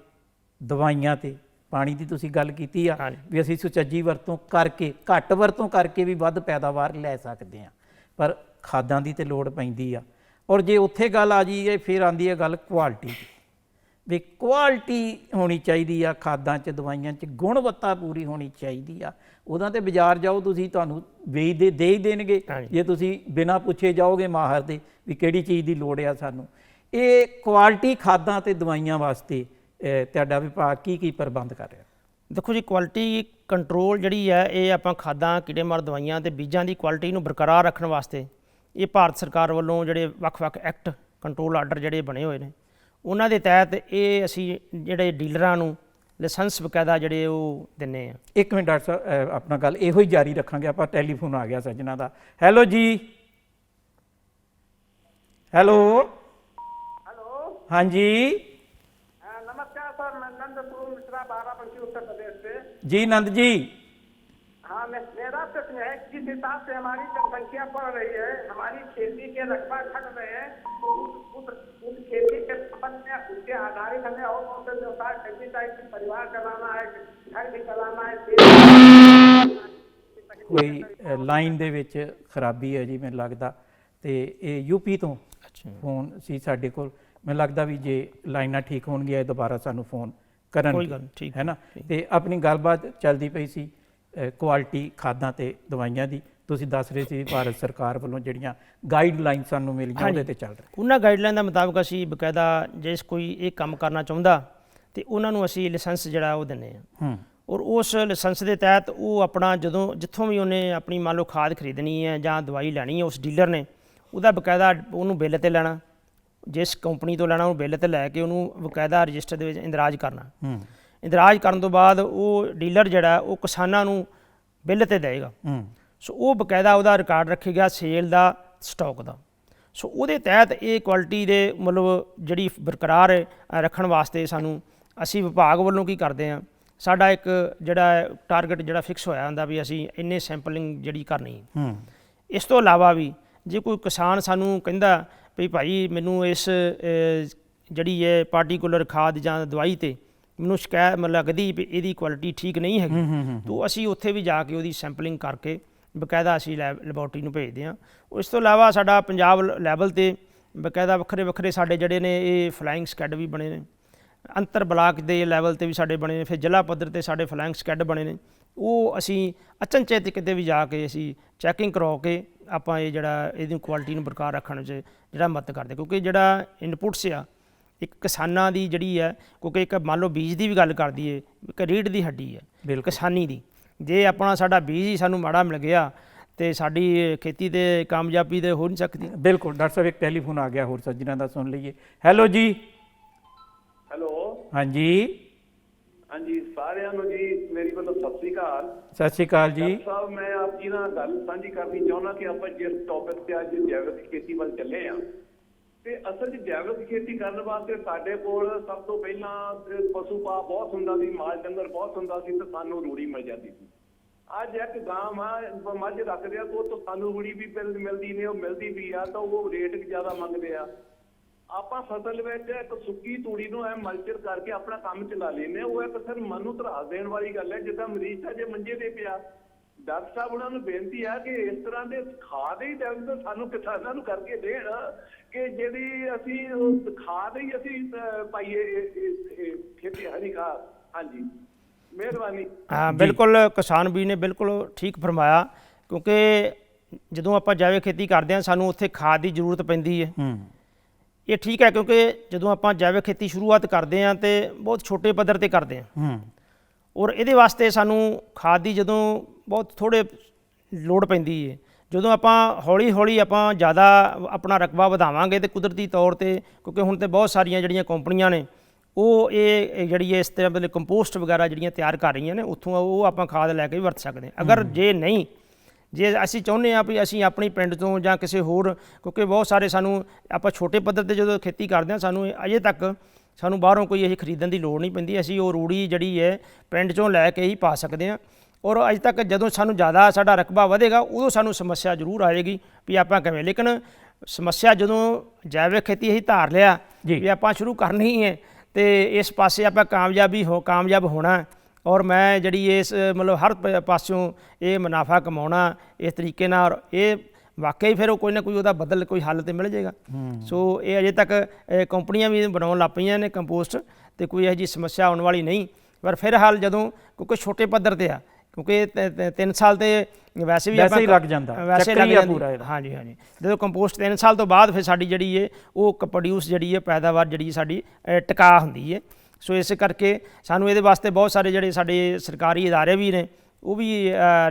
ਦਵਾਈਆਂ ਤੇ, ਪਾਣੀ ਦੀ ਤੁਸੀਂ ਗੱਲ ਕੀਤੀ ਆ ਵੀ ਅਸੀਂ ਸੁਚੱਜੀ ਵਰਤੋਂ ਕਰਕੇ, ਘੱਟ ਵਰਤੋਂ ਕਰਕੇ ਵੀ ਵੱਧ ਪੈਦਾਵਾਰ ਲੈ ਸਕਦੇ ਹਾਂ, ਪਰ ਖਾਦਾਂ ਦੀ ਤੇ ਲੋੜ ਪੈਂਦੀ ਆ। ਔਰ ਜੇ ਉੱਥੇ ਗੱਲ ਆ ਜਾਈਏ ਫਿਰ ਆਉਂਦੀ ਹੈ ਗੱਲ ਕੁਆਲਿਟੀ ਦੀ, ਵੀ ਕੁਆਲਿਟੀ ਹੋਣੀ ਚਾਹੀਦੀ ਆ ਖਾਦਾਂ 'ਚ, ਦਵਾਈਆਂ 'ਚ ਗੁਣਵੱਤਾ ਪੂਰੀ ਹੋਣੀ ਚਾਹੀਦੀ ਆ। ਉਦਾਂ ਤੇ ਬਾਜ਼ਾਰ ਜਾਓ ਤੁਸੀਂ, ਤੁਹਾਨੂੰ ਵੇਚਦੇ ਦੇ ਹੀ ਦੇਣਗੇ ਜੇ ਤੁਸੀਂ ਬਿਨਾਂ ਪੁੱਛੇ ਜਾਓਗੇ ਮਾਹਰ ਦੇ ਵੀ ਕਿਹੜੀ ਚੀਜ਼ ਦੀ ਲੋੜ ਆ ਸਾਨੂੰ। ਇਹ ਕੁਆਲਿਟੀ ਖਾਦਾਂ ਤੇ ਦਵਾਈਆਂ ਵਾਸਤੇ ਤੁਹਾਡਾ ਵਿਭਾਗ ਕੀ ਪ੍ਰਬੰਧ ਕਰ ਰਿਹਾ? ਦੇਖੋ ਜੀ, ਕੁਆਲਿਟੀ ਕੰਟਰੋਲ ਜਿਹੜੀ ਹੈ ਇਹ ਆਪਾਂ ਖਾਦਾਂ, ਕੀੜੇਮਾਰ ਦਵਾਈਆਂ ਤੇ ਬੀਜਾਂ ਦੀ ਕੁਆਲਿਟੀ ਨੂੰ ਬਰਕਰਾਰ ਰੱਖਣ ਵਾਸਤੇ ਇਹ ਭਾਰਤ ਸਰਕਾਰ ਵੱਲੋਂ ਜਿਹੜੇ ਵੱਖ-ਵੱਖ ਐਕਟ, ਕੰਟਰੋਲ ਆਰਡਰ ਜਿਹੜੇ ਬਣੇ ਹੋਏ ਨੇ ਉਹਨਾਂ ਦੇ ਤਹਿਤ ਇਹ ਅਸੀਂ ਜਿਹੜੇ ਡੀਲਰਾਂ ਨੂੰ ਲਾਇਸੈਂਸ ਬਕਾਇਦਾ ਜਿਹੜੇ ਉਹ ਦਿੰਦੇ ਆ। ਇੱਕ ਮਿੰਟ ਡਾਕਟਰ ਸਾਹਿਬ, ਆਪਣਾ ਗੱਲ ਇਹੋ ਹੀ ਜਾਰੀ ਰੱਖਾਂਗੇ। ਆਪਾਂ ਟੈਲੀਫੋਨ ਆ ਗਿਆ ਸੱਜਣਾ ਦਾ। ਹੈਲੋ ਜੀ। ਹੈਲੋ हेलो हाँ जी। नमस्कार सर, मैं नंदपुर मिश्रा बाराबंकी उत्तर प्रदेश से। जी नंद जी। हाँ, मेरा प्रश्न है कि जिस हिसाब से हमारी जनसंख्या बढ़ रही है, हमारी खेती के रकबा घट रहे हैं, तो उस खेती के संबंध में उसके आधारित हमें और कौन से व्यवसाय करनी चाहिए कि परिवार चलाना है, घर भी चलाना है? कोई लाइन ਦੇ ਵਿੱਚ ਖਰਾਬੀ ਹੈ ਜੀ ਮੈਨੂੰ ਲੱਗਦਾ, ਤੇ ਇਹ ਯੂਪੀ ਤੋਂ ਫੋਨ ਸੀ ਸਾਡੇ ਕੋਲ। ਮੈਨੂੰ ਲੱਗਦਾ ਵੀ ਜੇ ਲਾਈਨਾਂ ਠੀਕ ਹੋਣਗੀਆਂ ਇਹ ਦੁਬਾਰਾ ਸਾਨੂੰ ਫੋਨ ਕਰਨਗੇ, ਹੈ ਨਾ। ਤੇ ਆਪਣੀ ਗੱਲਬਾਤ ਚੱਲਦੀ ਪਈ ਸੀ ਕੁਆਲਿਟੀ ਖਾਦਾਂ ਤੇ ਦਵਾਈਆਂ ਦੀ। ਤੁਸੀਂ ਦੱਸ ਰਹੇ ਸੀ ਭਾਰਤ ਸਰਕਾਰ ਵੱਲੋਂ ਜਿਹੜੀਆਂ ਗਾਈਡਲਾਈਨ ਸਾਨੂੰ ਮਿਲੀਆਂ ਉਹਦੇ ਤੇ ਚੱਲ ਰਿਹਾ। ਉਹਨਾਂ ਗਾਈਡਲਾਈਨ ਦਾ ਮੁਤਾਬਕ ਅਸੀਂ ਬਕਾਇਦਾ ਜੇ ਕੋਈ ਇਹ ਕੰਮ ਕਰਨਾ ਚਾਹੁੰਦਾ ਤੇ ਉਹਨਾਂ ਨੂੰ ਅਸੀਂ ਲਾਇਸੈਂਸ ਜਿਹੜਾ ਉਹ ਦਿੰਦੇ ਹਾਂ। ਔਰ ਉਸ ਲਾਇਸੈਂਸ ਦੇ ਤਹਿਤ ਉਹ ਆਪਣਾ ਜਦੋਂ ਜਿੱਥੋਂ ਵੀ ਉਹਨੇ ਆਪਣੀ ਮੰਨ ਲਓ ਖਾਦ ਖਰੀਦਣੀ ਹੈ ਜਾਂ ਦਵਾਈ ਲੈਣੀ ਹੈ, ਉਸ ਡੀਲਰ ਨੇ ਉਹਦਾ ਬਕਾਇਦਾ ਉਹਨੂੰ ਬਿੱਲ ਤੇ ਲੈਣਾ, ਜਿਸ ਕੰਪਨੀ ਤੋਂ ਲੈਣਾ ਉਹ ਬਿੱਲ ਤੇ ਲੈ ਕੇ ਉਹਨੂੰ ਬਕਾਇਦਾ ਰਜਿਸਟਰ ਦੇ ਵਿੱਚ ਇੰਦਰਾਜ ਕਰਨਾ। ਇੰਦਰਾਜ ਕਰਨ ਤੋਂ ਬਾਅਦ ਉਹ ਡੀਲਰ ਜਿਹੜਾ ਉਹ ਕਿਸਾਨਾਂ ਨੂੰ ਬਿੱਲ ਤੇ ਦੇਵੇਗਾ। ਸੋ ਉਹ ਬਕਾਇਦਾ ਉਹਦਾ ਰਿਕਾਰਡ ਰੱਖੇਗਾ ਸੇਲ ਦਾ, ਸਟਾਕ ਦਾ। ਸੋ ਉਹਦੇ ਤਹਿਤ ਇਹ ਕੁਆਲਿਟੀ ਦੇ ਮਤਲਬ ਜਿਹੜੀ ਬਰਕਰਾਰ ਰੱਖਣ ਵਾਸਤੇ ਸਾਨੂੰ ਅਸੀਂ ਵਿਭਾਗ ਵੱਲੋਂ ਕੀ ਕਰਦੇ ਹਾਂ, ਸਾਡਾ ਇੱਕ ਜਿਹੜਾ ਟਾਰਗੇਟ ਜਿਹੜਾ ਫਿਕਸ ਹੋਇਆ ਹੁੰਦਾ ਵੀ ਅਸੀਂ ਇੰਨੇ ਸੈਂਪਲਿੰਗ ਜਿਹੜੀ ਕਰਨੀ ਹੈ। ਇਸ ਤੋਂ ਇਲਾਵਾ ਵੀ ਜੇ ਕੋਈ ਕਿਸਾਨ ਸਾਨੂੰ ਕਹਿੰਦਾ ਵੀ ਭਾਈ ਮੈਨੂੰ ਇਸ ਜਿਹੜੀ ਹੈ ਪਾਰਟੀਕੂਲਰ ਖਾਦ ਜਾਂ ਦਵਾਈ ਤੇ ਮੈਨੂੰ ਸ਼ਿਕਾਇਤ ਲੱਗਦੀ ਵੀ ਇਹਦੀ ਕੁਆਲਿਟੀ ਠੀਕ ਨਹੀਂ ਹੈਗੀ, ਤਾਂ ਅਸੀਂ ਉੱਥੇ ਵੀ ਜਾ ਕੇ ਉਹਦੀ ਸੈਂਪਲਿੰਗ ਕਰਕੇ ਬਕਾਇਦਾ ਅਸੀਂ ਲੈਬੋਰਟਰੀ ਨੂੰ ਭੇਜਦੇ ਹਾਂ। ਇਸ ਤੋਂ ਇਲਾਵਾ ਸਾਡਾ ਪੰਜਾਬ ਲੈਵਲ 'ਤੇ ਬਕਾਇਦਾ ਵੱਖਰੇ ਵੱਖਰੇ ਸਾਡੇ ਜਿਹੜੇ ਨੇ ਇਹ ਫਲਾਇੰਗ ਸਕੈਡ ਵੀ ਬਣੇ ਨੇ, ਅੰਤਰ ਬਲਾਕ ਦੇ ਲੈਵਲ 'ਤੇ ਵੀ ਸਾਡੇ ਬਣੇ ਨੇ, ਫਿਰ ਜ਼ਿਲ੍ਹਾ ਪੱਧਰ 'ਤੇ ਸਾਡੇ ਫਲਾਇੰਗ ਸਕੈਡ ਬਣੇ ਨੇ। ਉਹ ਅਸੀਂ ਅਚਨਚੇਤ ਕਿਤੇ ਵੀ ਜਾ ਕੇ ਅਸੀਂ ਚੈਕਿੰਗ ਕਰਵਾ ਕੇ ਆਪਾਂ ਇਹ ਜਿਹੜਾ ਇਹਦੀ ਕੁਆਲਿਟੀ ਨੂੰ ਬਰਕਰਾਰ ਰੱਖਣ 'ਚ ਜਿਹੜਾ ਮਦਦ ਕਰਦੇ, ਕਿਉਂਕਿ ਜਿਹੜਾ ਇਨਪੁਟਸ ਆ ਇੱਕ ਕਿਸਾਨਾਂ ਦੀ ਜਿਹੜੀ ਹੈ, ਕਿਉਂਕਿ ਇੱਕ ਮੰਨ ਲਓ ਬੀਜ ਦੀ ਵੀ ਗੱਲ ਕਰਦੀ ਹੈ, ਇੱਕ ਰੀੜ੍ਹ ਦੀ ਹੱਡੀ ਹੈ ਕਿਸਾਨੀ ਦੀ। ਜੇ ਆਪਣਾ ਸਾਡਾ ਬੀਜ ਹੀ ਸਾਨੂੰ ਮਾੜਾ ਮਿਲ ਗਿਆ ਤੇ ਸਾਡੀ ਖੇਤੀ ਤੇ ਕਾਮਯਾਬੀ ਤੇ ਹੋ ਨਹੀਂ ਸਕਦੀ। ਬਿਲਕੁਲ ਡਾਕਟਰ ਸਾਹਿਬ, ਇੱਕ ਟੈਲੀਫੋਨ ਆ ਗਿਆ ਹੋਰ ਸੱਜਣਾ ਦਾ, ਸੁਣ ਲਈਏ। ਹੈਲੋ ਜੀ। ਹੈਲੋ। ਹਾਂਜੀ ਹਾਂਜੀ, ਸਾਰਿਆਂ ਨੂੰ ਜੀ ਮੇਰੀ ਵੱਲੋਂ ਸਤਿ ਸ੍ਰੀ ਅਕਾਲ। ਸਤਿ ਸ਼੍ਰੀ ਅਕਾਲ ਜੀ। ਡਾਕਟਰ ਸਾਹਿਬ, ਮੈਂ ਆਪ ਜੀ ਨਾਲ ਗੱਲ ਸਾਂਝੀ ਕਰਨੀ ਚਾਹੁੰਦਾ ਕਿ ਆਪਾਂ ਜਿਸ ਟੌਪਿਕ ਤੇ ਅੱਜ ਜੈਵਿਕ ਖੇਤੀ ਵੱਲ ਚੱਲੇ ਆ, ਤੇ ਅਸਲ 'ਚ ਜੈਵਿਕ ਖੇਤੀ ਕਰਨ ਵਾਸਤੇ ਸਾਡੇ ਕੋਲ ਸਭ ਤੋਂ ਪਹਿਲਾਂ ਪਸ਼ੂ ਪਾ ਬਹੁਤ ਹੁੰਦਾ ਸੀ, ਮਾਲ ਡੰਗਰ ਬਹੁਤ ਹੁੰਦਾ ਸੀ, ਤੇ ਸਾਨੂੰ ਰੂੜੀ ਮਿਲ ਜਾਂਦੀ ਸੀ। ਅੱਜ ਇੱਕ ਗਾਂ ਮੱਝ ਰੱਖਦੇ ਆ, ਉਹ ਤੋਂ ਸਾਨੂੰ ਰੂੜੀ ਵੀ ਮਿਲਦੀ ਨੇ, ਉਹ ਮਿਲਦੀ ਵੀ ਆ, ਤਾਂ ਉਹ ਰੇਟ ਜ਼ਿਆਦਾ ਮੰਗਦੇ ਆ। ਆਪਾਂ ਫਸਲ ਵਿੱਚ ਇੱਕ ਸੁੱਕੀ ਤੂੜੀ ਨੂੰ ਐ ਮਲਚਰ ਕਰਕੇ ਆਪਣਾ ਕੰਮ ਚਲਾ ਲੈਂਦੇ, ਉਹ ਇੱਕ ਸਿਰ ਮਨ ਨੂੰ ਧਰਾਸ ਦੇਣ ਵਾਲੀ ਗੱਲ ਹੈ। ਜਿੱਦਾਂ ਮਰੀਜ਼ ਤਾਂ ਜੇ ਮੰਜੇ ਤੇ ਪਿਆ, ਡਾਕਟਰ ਸਾਹਿਬ ਉਹਨਾਂ ਨੂੰ ਬੇਨਤੀ ਹੈ ਕਿ ਇਸ ਤਰ੍ਹਾਂ ਦੇ ਖਾਦ ਹੀ ਸਾਨੂੰ ਕਿਸਾਨਾਂ ਨੂੰ ਕਰਕੇ ਦੇਣ ਕਿ ਜਿਹੜੀ ਅਸੀਂ ਖਾਦ ਹੀ ਅਸੀਂ ਪਾਈਏ ਖੇਤੀ ਹਰੀ ਖਾਦ। ਹਾਂਜੀ, ਮਿਹਰਬਾਨੀ। ਹਾਂ ਬਿਲਕੁਲ, ਕਿਸਾਨ ਵੀ ਨੇ ਬਿਲਕੁਲ ਠੀਕ ਫਰਮਾਇਆ, ਕਿਉਂਕਿ ਜਦੋਂ ਆਪਾਂ ਜੈਵਿਕ ਖੇਤੀ ਕਰਦੇ ਹਾਂ ਸਾਨੂੰ ਉੱਥੇ ਖਾਦ ਦੀ ਜ਼ਰੂਰਤ ਪੈਂਦੀ ਹੈ। ਇਹ ਠੀਕ ਹੈ, ਕਿਉਂਕਿ ਜਦੋਂ ਆਪਾਂ ਜੈਵਿਕ ਖੇਤੀ ਸ਼ੁਰੂਆਤ ਕਰਦੇ ਹਾਂ ਤੇ ਬਹੁਤ ਛੋਟੇ ਪੱਧਰ ਤੇ ਕਰਦੇ ਹਾਂ, ਔਰ ਇਹਦੇ ਵਾਸਤੇ ਸਾਨੂੰ ਖਾਦ ਦੀ ਜਦੋਂ ਬਹੁਤ ਥੋੜ੍ਹੇ ਲੋੜ ਪੈਂਦੀ ਹੈ। ਜਦੋਂ ਆਪਾਂ ਹੌਲੀ ਹੌਲੀ ਆਪਾਂ ਜ਼ਿਆਦਾ ਆਪਣਾ ਰਕਬਾ ਵਧਾਵਾਂਗੇ ਤੇ ਕੁਦਰਤੀ ਤੌਰ 'ਤੇ, ਕਿਉਂਕਿ ਹੁਣ ਤਾਂ ਬਹੁਤ ਸਾਰੀਆਂ ਜਿਹੜੀਆਂ ਕੰਪਨੀਆਂ ਨੇ ਉਹ ਇਹ ਜਿਹੜੀ ਇਸ ਤਰ੍ਹਾਂ ਦੇ ਕੰਪੋਸਟ ਵਗੈਰਾ ਜਿਹੜੀਆਂ ਤਿਆਰ ਕਰ ਰਹੀਆਂ ਨੇ, ਉੱਥੋਂ ਉਹ ਆਪਾਂ ਖਾਦ ਲੈ ਕੇ ਵੀ ਵਰਤ ਸਕਦੇ ਹਾਂ। ਅਗਰ ਜੇ ਅਸੀਂ ਚਾਹੁੰਦੇ ਹਾਂ ਵੀ ਅਸੀਂ ਆਪਣੀ ਪਿੰਡ ਤੋਂ ਜਾਂ ਕਿਸੇ ਹੋਰ, ਕਿਉਂਕਿ ਬਹੁਤ ਸਾਰੇ ਸਾਨੂੰ ਆਪਾਂ ਛੋਟੇ ਪੱਧਰ 'ਤੇ ਜਦੋਂ ਖੇਤੀ ਕਰਦੇ ਹਾਂ ਸਾਨੂੰ ਅਜੇ ਤੱਕ ਸਾਨੂੰ ਬਾਹਰੋਂ ਕੋਈ ਇਹ ਖਰੀਦਣ ਦੀ ਲੋੜ ਨਹੀਂ ਪੈਂਦੀ, ਅਸੀਂ ਉਹ ਰੂੜੀ ਜਿਹੜੀ ਹੈ ਪਿੰਡ 'ਚੋਂ ਲੈ ਕੇ ਹੀ ਪਾ ਸਕਦੇ ਹਾਂ। ਔਰ ਅੱਜ ਤੱਕ ਜਦੋਂ ਸਾਨੂੰ ਜ਼ਿਆਦਾ ਸਾਡਾ ਰਕਬਾ ਵਧੇਗਾ ਉਦੋਂ ਸਾਨੂੰ ਸਮੱਸਿਆ ਜ਼ਰੂਰ ਆਏਗੀ ਵੀ ਆਪਾਂ ਕਿਵੇਂ, ਲੇਕਿਨ ਸਮੱਸਿਆ ਜਦੋਂ ਜੈਵਿਕ ਖੇਤੀ ਅਸੀਂ ਧਾਰ ਲਿਆ ਵੀ ਆਪਾਂ ਸ਼ੁਰੂ ਕਰਨੀ ਹੈ ਤੇ ਇਸ ਪਾਸੇ ਆਪਾਂ ਕਾਮਯਾਬ ਹੋਣਾ, ਔਰ ਮੈਂ ਜਿਹੜੀ ਇਸ ਮਤਲਬ ਹਰ ਪਾਸਿਓਂ ਇਹ ਮੁਨਾਫਾ ਕਮਾਉਣਾ ਇਸ ਤਰੀਕੇ ਨਾਲ, ਇਹ ਵਾਕਈ ਫਿਰ ਉਹ ਕੋਈ ਨਾ ਕੋਈ ਉਹਦਾ ਬਦਲ ਕੋਈ ਹੱਲ ਤੇ ਮਿਲ ਜਾਏਗਾ। ਸੋ ਇਹ ਅਜੇ ਤੱਕ ਕੰਪਨੀਆਂ ਵੀ ਬਣਾਉਣ ਲੱਗ ਪਈਆਂ ਨੇ ਕੰਪੋਸਟ, ਤੇ ਕੋਈ ਇਹੋ ਜਿਹੀ ਸਮੱਸਿਆ ਆਉਣ ਵਾਲੀ ਨਹੀਂ। ਪਰ ਫਿਰ ਹਾਲ ਜਦੋਂ ਕਿਉਂਕਿ ਛੋਟੇ ਪੱਧਰ ਤੇ ਆ, ਕਿਉਂਕਿ 3 ਸਾਲ ਤੇ ਵੈਸੇ ਹੀ ਲੱਗ ਜਾਂਦਾ, ਵੈਸੇ ਲੱਗ ਜਾਂਦਾ। ਹਾਂਜੀ, ਜਦੋਂ ਕੰਪੋਸਟ 3 ਸਾਲ ਤੋਂ ਬਾਅਦ ਫਿਰ ਸਾਡੀ ਜਿਹੜੀ ਹੈ ਉਹ ਪ੍ਰੋਡਿਊਸ ਜਿਹੜੀ ਹੈ ਪੈਦਾਵਾਰ ਜਿਹੜੀ ਸਾਡੀ ਟਿਕਾ ਹੁੰਦੀ ਹੈ। ਸੋ ਇਸ ਕਰਕੇ ਸਾਨੂੰ ਇਹਦੇ ਵਾਸਤੇ ਬਹੁਤ ਸਾਰੇ ਜਿਹੜੇ ਸਾਡੇ ਸਰਕਾਰੀ ਅਦਾਰੇ ਵੀ ਨੇ ਉਹ ਵੀ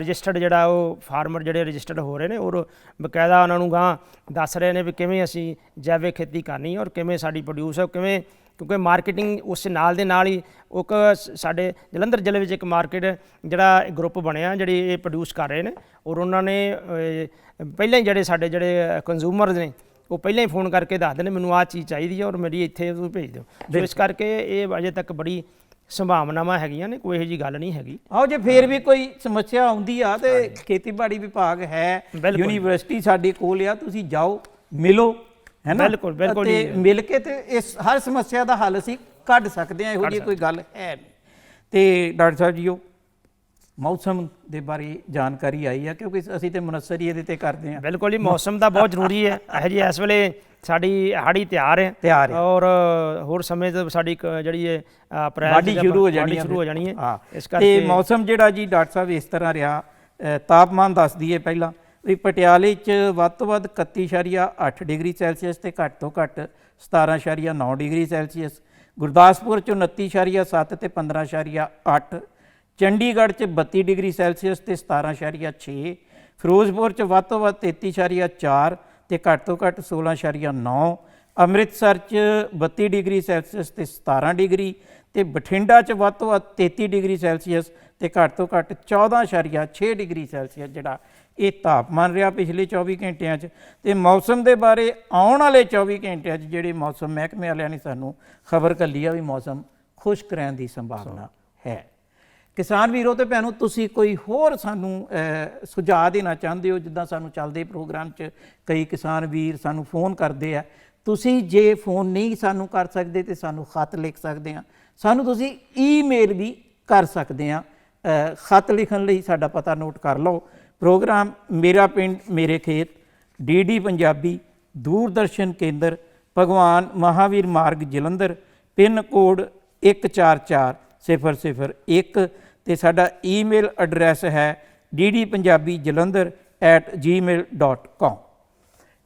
ਰਜਿਸਟਰਡ ਜਿਹੜਾ ਉਹ ਫਾਰਮਰ ਜਿਹੜੇ ਰਜਿਸਟਰਡ ਹੋ ਰਹੇ ਨੇ, ਔਰ ਬਕਾਇਦਾ ਉਹਨਾਂ ਨੂੰ ਗਾਂ ਦੱਸ ਰਹੇ ਨੇ ਵੀ ਕਿਵੇਂ ਅਸੀਂ ਜੈਵਿਕ ਖੇਤੀ ਕਰਨੀ ਔਰ ਕਿਵੇਂ ਸਾਡੀ ਪ੍ਰੋਡਿਊਸ ਹੈ, ਕਿਵੇਂ, ਕਿਉਂਕਿ ਮਾਰਕੀਟਿੰਗ ਉਸ ਨਾਲ ਦੇ ਨਾਲ ਹੀ ਇੱਕ ਸਾਡੇ ਜਲੰਧਰ ਜ਼ਿਲ੍ਹੇ ਵਿੱਚ ਇੱਕ ਮਾਰਕੀਟ ਜਿਹੜਾ ਗਰੁੱਪ ਬਣਿਆ ਜਿਹੜੀ ਇਹ ਪ੍ਰੋਡਿਊਸ ਕਰ ਰਹੇ ਨੇ, ਔਰ ਉਹਨਾਂ ਨੇ ਪਹਿਲਾਂ ਹੀ ਜਿਹੜੇ ਕੰਜ਼ਿਊਮਰ ਨੇ ਉਹ ਪਹਿਲਾਂ ਹੀ ਫੋਨ ਕਰਕੇ ਦੱਸਦੇ ਨੇ ਮੈਨੂੰ ਆਹ ਚੀਜ਼ ਚਾਹੀਦੀ ਹੈ ਔਰ ਮੇਰੀ ਇੱਥੇ ਤੁਸੀਂ ਭੇਜ ਦਿਓ। ਸੋ ਇਸ ਕਰਕੇ ਇਹ ਅਜੇ ਤੱਕ ਬੜੀ ਸੰਭਾਵਨਾਵਾਂ ਹੈਗੀਆਂ ਨੇ, ਕੋਈ ਇਹੋ ਜਿਹੀ ਗੱਲ ਨਹੀਂ ਹੈਗੀ। ਆਓ ਜੇ ਫੇਰ ਵੀ ਕੋਈ ਸਮੱਸਿਆ ਆਉਂਦੀ ਆ ਤੇ ਖੇਤੀਬਾੜੀ ਵਿਭਾਗ ਹੈ, ਯੂਨੀਵਰਸਿਟੀ ਸਾਡੇ ਕੋਲ ਆ, ਤੁਸੀਂ ਜਾਓ ਮਿਲੋ, ਹੈ ਨਾ। ਬਿਲਕੁਲ ਤੇ ਮਿਲ ਕੇ ਤੇ ਇਸ ਹਰ ਸਮੱਸਿਆ ਦਾ ਹੱਲ ਅਸੀਂ ਕੱਢ ਸਕਦੇ ਹਾਂ, ਇਹੋ ਜਿਹੀ ਕੋਈ ਗੱਲ ਹੈ ਨਹੀਂ। ਤੇ ਡਾਕਟਰ ਸਾਹਿਬ ਜੀ, ਉਹ ਮੌਸਮ ਦੇ ਬਾਰੇ ਜਾਣਕਾਰੀ ਆਈ ਆ, ਕਿਉਂਕਿ ਅਸੀਂ ਤੇ ਮੁਨੱਸਰ ਹੀ ਇਹਦੇ ਤੇ ਕਰਦੇ ਹਾਂ। ਬਿਲਕੁਲ ਜੀ, ਮੌਸਮ ਤਾਂ ਬਹੁਤ ਜ਼ਰੂਰੀ ਹੈ। ਇਹੋ ਜਿਹੀ ਇਸ ਵੇਲੇ ਸਾਡੀ ਹਾੜੀ ਤਿਆਰ ਹੈ ਔਰ ਹੋਰ ਸਮੇਂ ਤੇ ਸਾਡੀ ਜਿਹੜੀ ਹੈ ਅਪ੍ਰੈਲ ਸ਼ੁਰੂ ਹੋ ਜਾਣੀ ਹੈ। ਇਸ ਕਰਕੇ ਮੌਸਮ ਜਿਹੜਾ ਜੀ ਡਾਕਟਰ ਸਾਹਿਬ ਇਸ ਤਰ੍ਹਾਂ ਰਿਹਾ, ਤਾਪਮਾਨ ਦੱਸ ਦਈਏ ਪਹਿਲਾਂ ਵੀ ਪਟਿਆਲੇ 'ਚ ਵੱਧ ਤੋਂ ਵੱਧ 31.8 ਡਿਗਰੀ ਸੈਲਸੀਅਸ ਤੇ ਘੱਟ ਤੋਂ ਘੱਟ 17.9 ਡਿਗਰੀ ਸੈਲਸੀਅਸ, ਗੁਰਦਾਸਪੁਰ 'ਚ 29.7 ਤੇ 15.8, ਚੰਡੀਗੜ੍ਹ 'ਚ 32 ਡਿਗਰੀ ਸੈਲਸੀਅਸ ਤੇ 17.6, ਫਿਰੋਜ਼ਪੁਰ 'ਚ ਵੱਧ ਤੋਂ ਵੱਧ 33.4 ਤੇ ਘੱਟ ਤੋਂ ਘੱਟ 16.9, ਅੰਮ੍ਰਿਤਸਰ 'ਚ 32 ਡਿਗਰੀ ਸੈਲਸੀਅਸ ਤੇ 17 ਡਿਗਰੀ ਤੇ ਬਠਿੰਡਾ 'ਚ ਵੱਧ ਤੋਂ ਵੱਧ 33 ਡਿਗਰੀ ਸੈਲਸੀਅਸ ਤੇ ਘੱਟ ਤੋਂ ਘੱਟ 14.6 ਡਿਗਰੀ ਸੈਲਸੀਅਸ ਜਿਹੜਾ ਇਹ ਤਾਪਮਾਨ ਰਿਹਾ ਪਿਛਲੇ 24 ਘੰਟਿਆਂ 'ਚ। ਤੇ ਮੌਸਮ ਦੇ ਬਾਰੇ ਆਉਣ ਵਾਲੇ 24 ਘੰਟਿਆਂ 'ਚ ਜਿਹੜੇ ਮੌਸਮ ਮਹਿਕਮੇ ਵਾਲਿਆਂ ਨੇ ਸਾਨੂੰ ਖਬਰ ਘੱਲੀ ਆ ਵੀ ਮੌਸਮ ਖੁਸ਼ਕ ਰਹਿਣ ਦੀ ਸੰਭਾਵਨਾ ਹੈ। ਕਿਸਾਨ ਵੀਰੋ ਤੇ ਭੈਣੋ, ਤੁਸੀਂ ਕੋਈ ਹੋਰ ਸਾਨੂੰ ਸੁਝਾਅ ਦੇਣਾ ਚਾਹੁੰਦੇ ਹੋ? ਜਿੱਦਾਂ ਸਾਨੂੰ ਚੱਲਦੇ ਪ੍ਰੋਗਰਾਮ 'ਚ ਕਈ ਕਿਸਾਨ ਵੀਰ ਸਾਨੂੰ ਫੋਨ ਕਰਦੇ ਆ, ਤੁਸੀਂ ਜੇ ਫੋਨ ਨਹੀਂ ਸਾਨੂੰ ਕਰ ਸਕਦੇ ਤੇ ਸਾਨੂੰ ਖਤ ਲਿਖ ਸਕਦੇ ਆ, ਸਾਨੂੰ ਤੁਸੀਂ ਈਮੇਲ ਵੀ ਕਰ ਸਕਦੇ ਆ। ਖਤ ਲਿਖਣ ਲਈ ਸਾਡਾ ਪਤਾ ਨੋਟ ਕਰ ਲਓ। ਪ੍ਰੋਗਰਾਮ ਮੇਰਾ ਪਿੰਡ ਮੇਰੇ ਖੇਤ, ਡੀਡੀ ਪੰਜਾਬੀ, ਦੂਰਦਰਸ਼ਨ ਕੇਂਦਰ, ਭਗਵਾਨ ਮਹਾਵੀਰ ਮਾਰਗ, ਜਲੰਧਰ, ਪਿੰਨ ਕੋਡ 144001 ਤੇ ਸਾਡਾ ਈਮੇਲ ਐਡਰੈਸ ਹੈ ddpunjabijalandhar@gmail.com।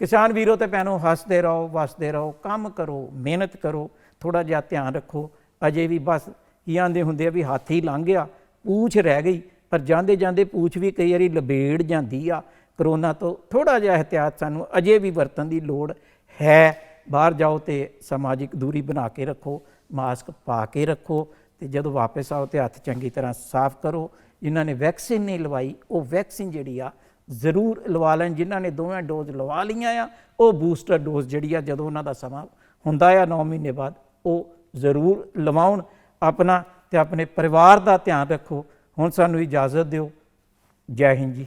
ਕਿਸਾਨ ਵੀਰੋ ਤੇ ਭੈਣੋ, ਹੱਸਦੇ ਰਹੋ, ਵਸਦੇ ਰਹੋ, ਕੰਮ ਕਰੋ, ਮਿਹਨਤ ਕਰੋ, ਥੋੜ੍ਹਾ ਜਿਹਾ ਧਿਆਨ ਰੱਖੋ। ਅਜੇ ਵੀ ਬਸ ਕੀ ਆਂਦੇ ਹੁੰਦੇ ਆ ਵੀ ਹਾਥੀ ਲੰਘ ਗਿਆ, ਪੂਛ ਰਹਿ ਗਈ, ਪਰ ਜਾਂਦੇ ਜਾਂਦੇ ਪੂਛ ਵੀ ਕਈ ਵਾਰੀ ਲਬੇੜ ਜਾਂਦੀ ਆ। ਕਰੋਨਾ ਤੋਂ ਥੋੜ੍ਹਾ ਜਿਹਾ ਇਹਤਿਆਤ ਸਾਨੂੰ ਅਜੇ ਵੀ ਵਰਤਣ ਦੀ ਲੋੜ ਹੈ। ਬਾਹਰ ਜਾਓ ਤੇ ਸਮਾਜਿਕ ਦੂਰੀ ਬਣਾ ਕੇ ਰੱਖੋ, ਮਾਸਕ ਪਾ ਕੇ ਰੱਖੋ ਤੇ ਜਦੋਂ ਵਾਪਸ ਆਓ ਤੇ ਹੱਥ ਚੰਗੀ ਤਰ੍ਹਾਂ ਸਾਫ਼ ਕਰੋ। ਜਿਨ੍ਹਾਂ ਨੇ ਵੈਕਸੀਨ ਨਹੀਂ ਲਵਾਈ ਉਹ ਵੈਕਸੀਨ ਜਿਹੜੀ ਆ ਜ਼ਰੂਰ ਲਵਾ ਲੈਣ। ਜਿਨ੍ਹਾਂ ਨੇ ਦੋਵੇਂ ਡੋਜ਼ ਲਵਾ ਲਈਆਂ ਆ ਉਹ ਬੂਸਟਰ ਡੋਜ਼ ਜਿਹੜੀ ਆ ਜਦੋਂ ਉਹਨਾਂ ਦਾ ਸਮਾਂ ਹੁੰਦਾ ਆ 9 ਮਹੀਨੇ ਬਾਅਦ ਉਹ ਜ਼ਰੂਰ ਲਵਾਉਣ। ਆਪਣਾ ਤੇ ਆਪਣੇ ਪਰਿਵਾਰ ਦਾ ਧਿਆਨ ਰੱਖੋ। ਹੁਣ ਸਾਨੂੰ ਇਜਾਜ਼ਤ ਦਿਓ। ਜੈ ਹਿੰਦ ਜੀ।